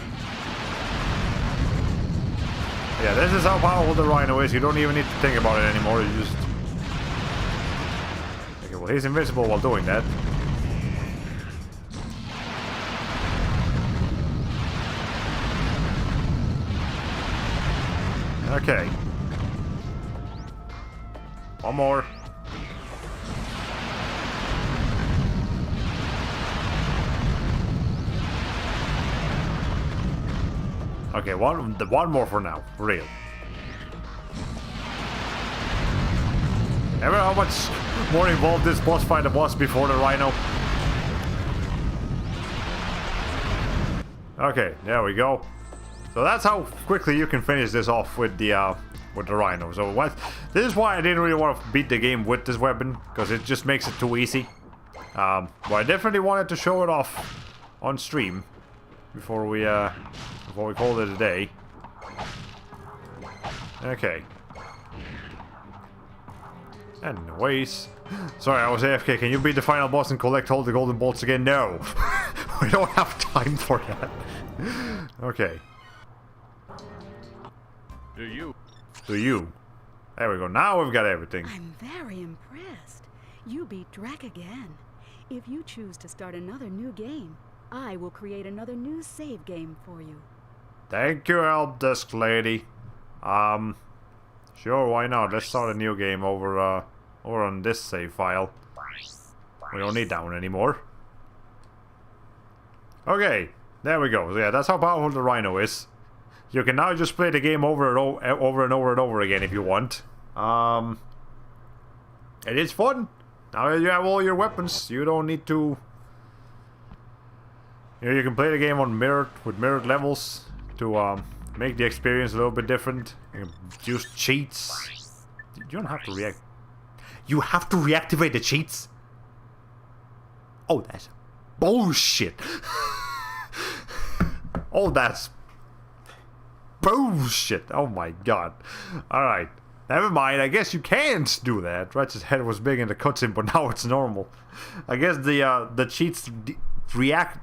Yeah, this is how powerful the Rhino is. You don't even need to think about it anymore. You just... Okay, well, he's invincible while doing that. Okay. One more. Okay, one more for now, for real. Remember how much more involved this boss fight was before the Rhino? Okay, there we go. So that's how quickly you can finish this off with the Rhino. So this is why I didn't really want to beat the game with this weapon, because it just makes it too easy. But I definitely wanted to show it off on stream before we call it a day. Okay. Anyways, sorry, I was AFK. Can you beat the final boss and collect all the golden bolts again? No, we don't have time for that. Okay. Do you? There we go. Now we've got everything. I'm very impressed. You beat Drac again. If you choose to start another new game, I will create another new save game for you. Thank you, help desk lady. Sure, why not? Let's start a new game over on this save file. We don't need that one anymore. Okay, there we go. So yeah, that's how powerful the Rhino is. You can now just play the game over and over again if you want. It is fun. Now that you have all your weapons, you don't need to... You know, you can play the game on mirrored levels to make the experience a little bit different. You can use cheats. You don't have to react. You have to reactivate the cheats? Oh, that's bullshit. Oh, that's bullshit. Oh my god. Alright. Never mind. I guess you can't do that. Ratchet's head was big in the cutscene, but now it's normal. I guess the cheats reset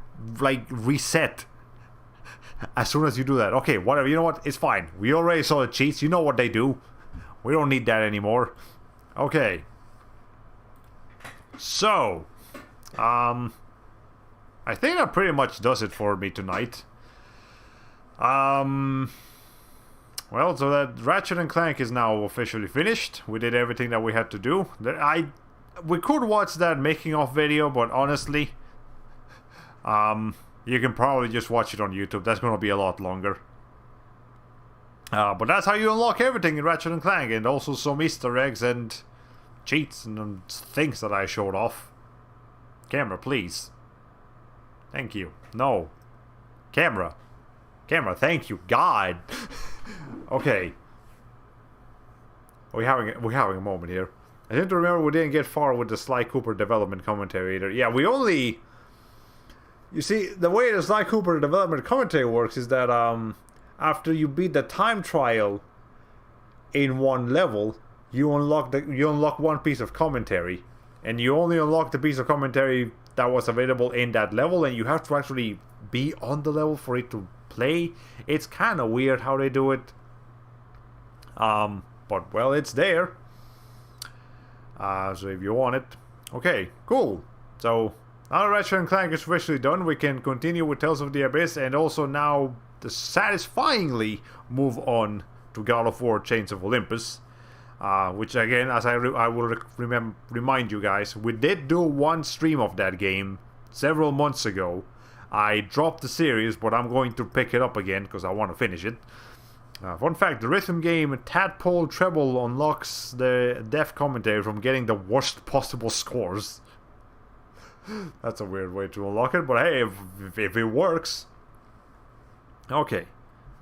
as soon as you do that. Okay, whatever. You know what? It's fine. We already saw the cheats. You know what they do. We don't need that anymore. Okay. So, I think that pretty much does it for me tonight. Well, so that Ratchet and Clank is now officially finished. We did everything that we had to do. We could watch that making of video, but honestly, you can probably just watch it on YouTube. That's going to be a lot longer. But that's how you unlock everything in Ratchet and Clank, and also some Easter eggs and cheats and things that I showed off. Camera, please. Thank you. No. Camera. Camera, thank you. God. Okay. We're having a moment here. I seem to remember we didn't get far with the Sly Cooper development commentary either. Yeah, we only... You see, the way the Sly Cooper development commentary works is that after you beat the time trial in one level, you unlock one piece of commentary. And you only unlock the piece of commentary that was available in that level, and you have to actually be on the level for it to play. It's kind of weird how they do it. But, well, it's there. So if you want it. Okay, cool. So, now that Ratchet Clank is officially done, we can continue with Tales of the Abyss, and also now satisfyingly move on to God of War Chains of Olympus. Which again, as I will remind you guys, we did do one stream of that game several months ago. I dropped the series, but I'm going to pick it up again because I want to finish it. Fun fact, the rhythm game Tadpole Treble unlocks the deaf commentary from getting the worst possible scores. That's a weird way to unlock it, but hey, if it works. Okay,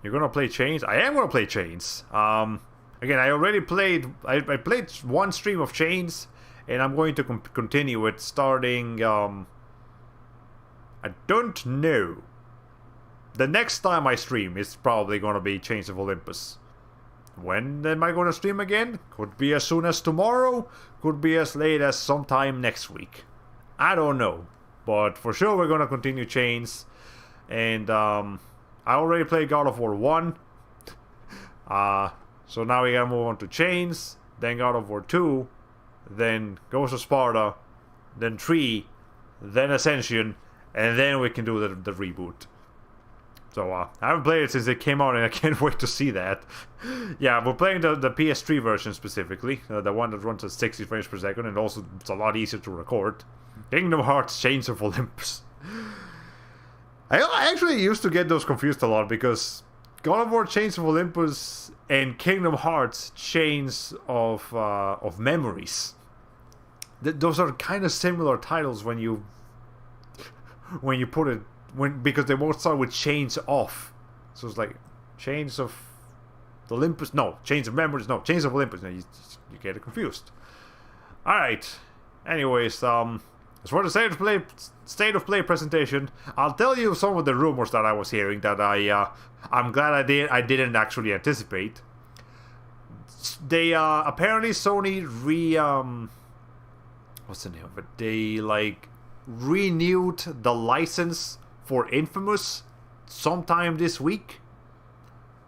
you're gonna play Chains? I am gonna play Chains. Again, I already played... I played one stream of Chains, and I'm going to continue it starting... I don't know. The next time I stream is probably going to be Chains of Olympus. When am I going to stream again? Could be as soon as tomorrow, could be as late as sometime next week. I don't know. But for sure we're going to continue Chains. And I already played God of War 1. So now we gotta move on to Chains, then God of War 2, then Ghost of Sparta, then 3, then Ascension, and then we can do the reboot. So I haven't played it since it came out, and I can't wait to see that. Yeah, we're playing the PS3 version specifically, the one that runs at 60 frames per second, and also it's a lot easier to record. Kingdom Hearts Chains of Olympus. I actually used to get those confused a lot, because God of War Chains of Olympus and Kingdom Hearts Chains of Memories. Those are kind of similar titles when you put it because they both start with Chains of. So it's like Chains of Olympus. No, Chains of Memories. No, Chains of Olympus. No, you get it confused. All right. Anyways, as for the state of play presentation, I'll tell you some of the rumors that I was hearing that I'm glad I didn't actually anticipate. They apparently Sony what's the name of it? They renewed the license for Infamous sometime this week.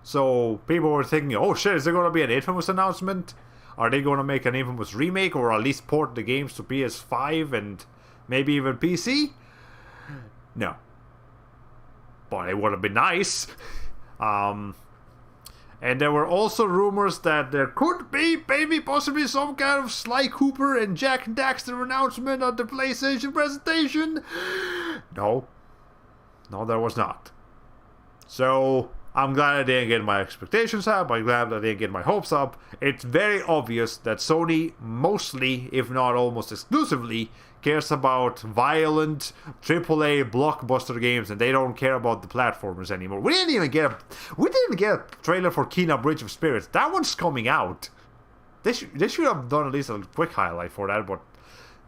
So people were thinking, oh shit, is there going to be an Infamous announcement? Are they going to make an Infamous remake, or at least port the games to PS5 and maybe even PC? No. But it would have been nice. And there were also rumors that there could be maybe possibly some kind of Sly Cooper and Jack Daxter announcement at the PlayStation presentation. No, there was not. So I'm glad I didn't get my expectations up. I'm glad I didn't get my hopes up. It's very obvious that Sony mostly, if not almost exclusively, cares about violent AAA blockbuster games, and they don't care about the platformers anymore. We didn't even get a trailer for Kena Bridge of Spirits. That one's coming out. They should have done at least a quick highlight for that, but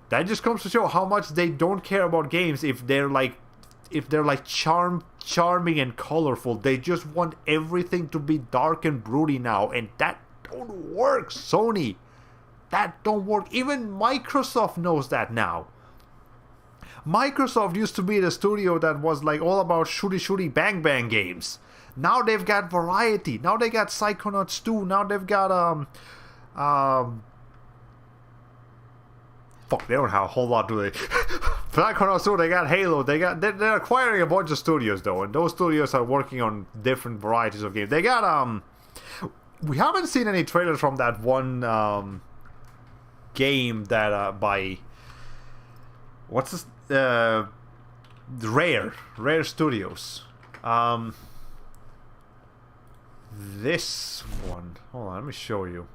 that just comes to show how much they don't care about games if they're charming and colorful. They just want everything to be dark and broody now, and that don't work, Sony. That don't work. Even Microsoft knows that now. Microsoft used to be the studio that was all about shooty bang bang games. Now they've got variety. Now they got Psychonauts 2. Now they've got fuck, they don't have a whole lot, do they? Psychonauts 2, they got Halo. They're acquiring a bunch of studios though, and those studios are working on different varieties of games. They got we haven't seen any trailers from that one game that by what's this Rare Studios. This one, hold on, let me show you.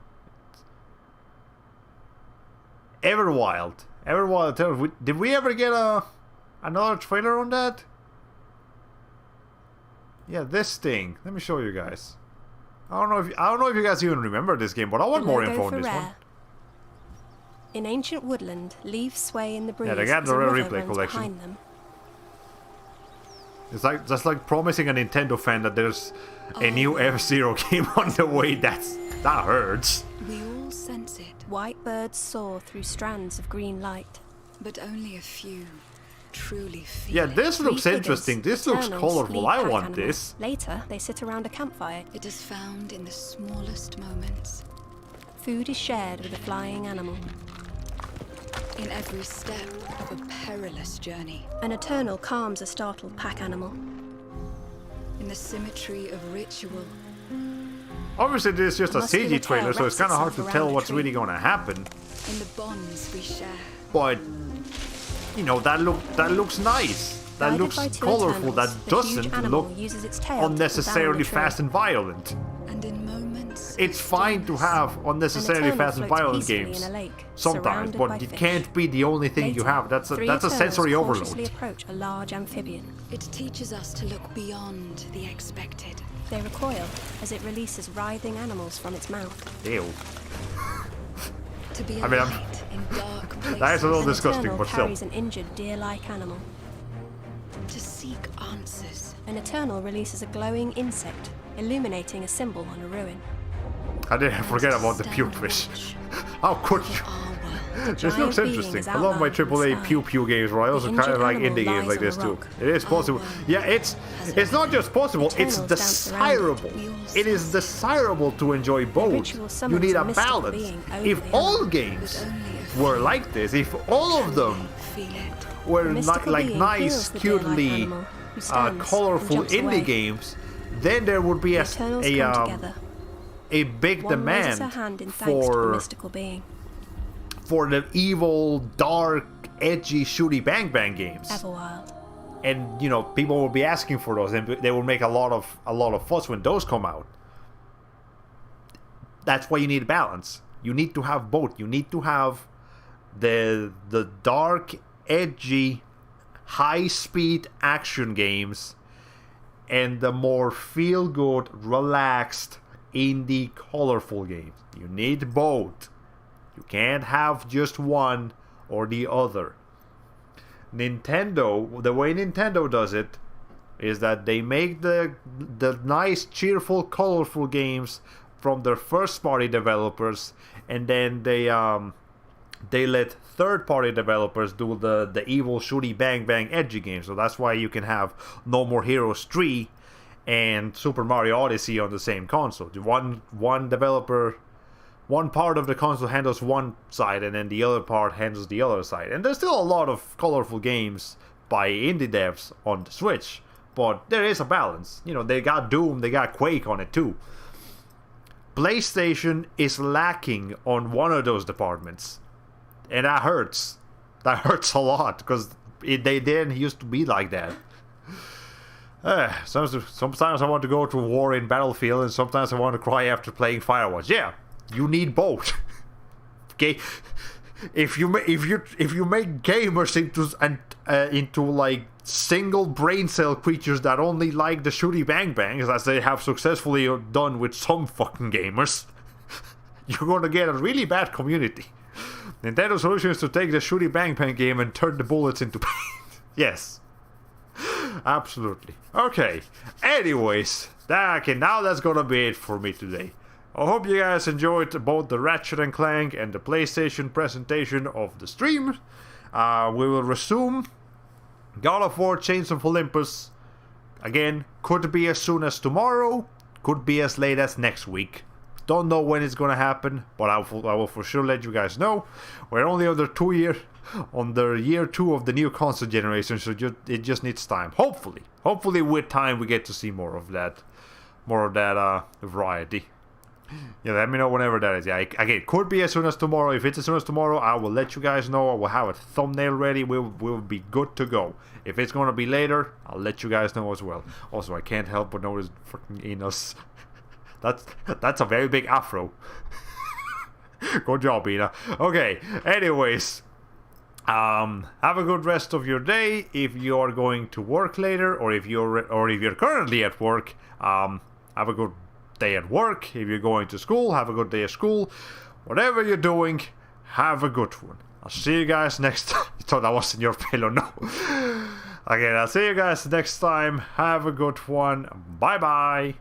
Everwild. Did we ever get another trailer on that? Yeah, this thing. Let me show you guys. I don't know if you guys even remember this game, but I want more info on this one. In ancient woodland, leaves sway in the breeze. Yeah, they got the as a river replay runs collection. behind them. It's like just like promising a Nintendo fan that there's a new F-Zero game on the way. That hurts. We all sense it. White birds soar through strands of green light, but only a few truly feel Yeah, this looks interesting. This looks colorful. I want this. Later, they sit around a campfire. It is found in the smallest moments. Food is shared with a flying animal. In every step of a perilous journey, an eternal calms a startled pack animal. In the symmetry of ritual. Obviously, this is just a CG trailer, so it's kind of hard to tell what's really going to happen. In the bonds we share. But you know, that looks nice. That looks colorful. That doesn't look unnecessarily fast and violent. And in moments, it's fine to have unnecessarily fast and violent games sometimes, but it can't be the only thing you have. That's a sensory overload. Approach a large amphibian. It teaches us to look beyond the expected. They recoil as it releases writhing animals from its mouth. Ew. To be I mean, in dark places, that is a little disgusting, but still. Carries an injured deer-like animal. To seek answers, an Eternal releases a glowing insect, illuminating a symbol on a ruin. I didn't forget about the pew fish. How could you? This looks interesting. I love my AAA pew games, where I also kind of like indie games like this too. It is possible. Yeah, it's not just possible, it's desirable. It is desirable to enjoy both. You need a balance. If all games were like this, if all of them were like nice, cutely, colorful indie games, then there would be a big demand for the evil, dark, edgy, shooty bang bang games. Everwild. And you know, people will be asking for those, and they will make a lot of fuss when those come out. That's why you need balance. You need to have both. You need to have the dark, edgy, high-speed action games, and the more feel-good, relaxed, indie, colorful games. You need both. You can't have just one or the other. Nintendo, the way Nintendo does it is that they make the nice, cheerful, colorful games from their first-party developers, and then they let third-party developers do the evil, shooty, bang bang, edgy games. So that's why you can have No More Heroes 3 and Super Mario Odyssey on the same console. One developer, one part of the console handles one side, and then the other part handles the other side. And there's still a lot of colorful games by indie devs on the Switch, but there is a balance. You know, they got Doom, they got Quake on it too. PlayStation is lacking on one of those departments, and that hurts. That hurts a lot, because they didn't used to be like that. Sometimes I want to go to war in Battlefield, and sometimes I want to cry after playing Firewatch. Yeah, you need both. Okay, if you make gamers into like single brain cell creatures that only like the shooty bang bangs, as they have successfully done with some fucking gamers, you're gonna get a really bad community. Nintendo's solution is to take the shooty bang bang game and turn the bullets into paint. Yes. Absolutely. Okay. Anyways, now that's gonna be it for me today. I hope you guys enjoyed both the Ratchet & Clank and the PlayStation presentation of the stream. We will resume God of War Chains of Olympus. Again, could be as soon as tomorrow, could be as late as next week. Don't know when it's gonna happen, but I will for sure let you guys know. We're only under year 2 of the new console generation, so it just needs time. Hopefully with time we get to see more of that variety. Yeah, let me know whenever that is. Yeah, again, it could be as soon as tomorrow. If it's as soon as tomorrow, I will let you guys know. I will have a thumbnail ready. We'll be good to go. If it's gonna be later, I'll let you guys know as well. Also, I can't help but notice freaking Ina's. That's a very big afro. Good job, Ina. Okay. Anyways, have a good rest of your day. If you're going to work later, or if you're currently at work, have a good day at work. If you're going to school, have a good day at school. Whatever you're doing, have a good one. I'll see you guys next time. You thought I was in your payload, no. Again, I'll see you guys next time. Have a good one. Bye bye.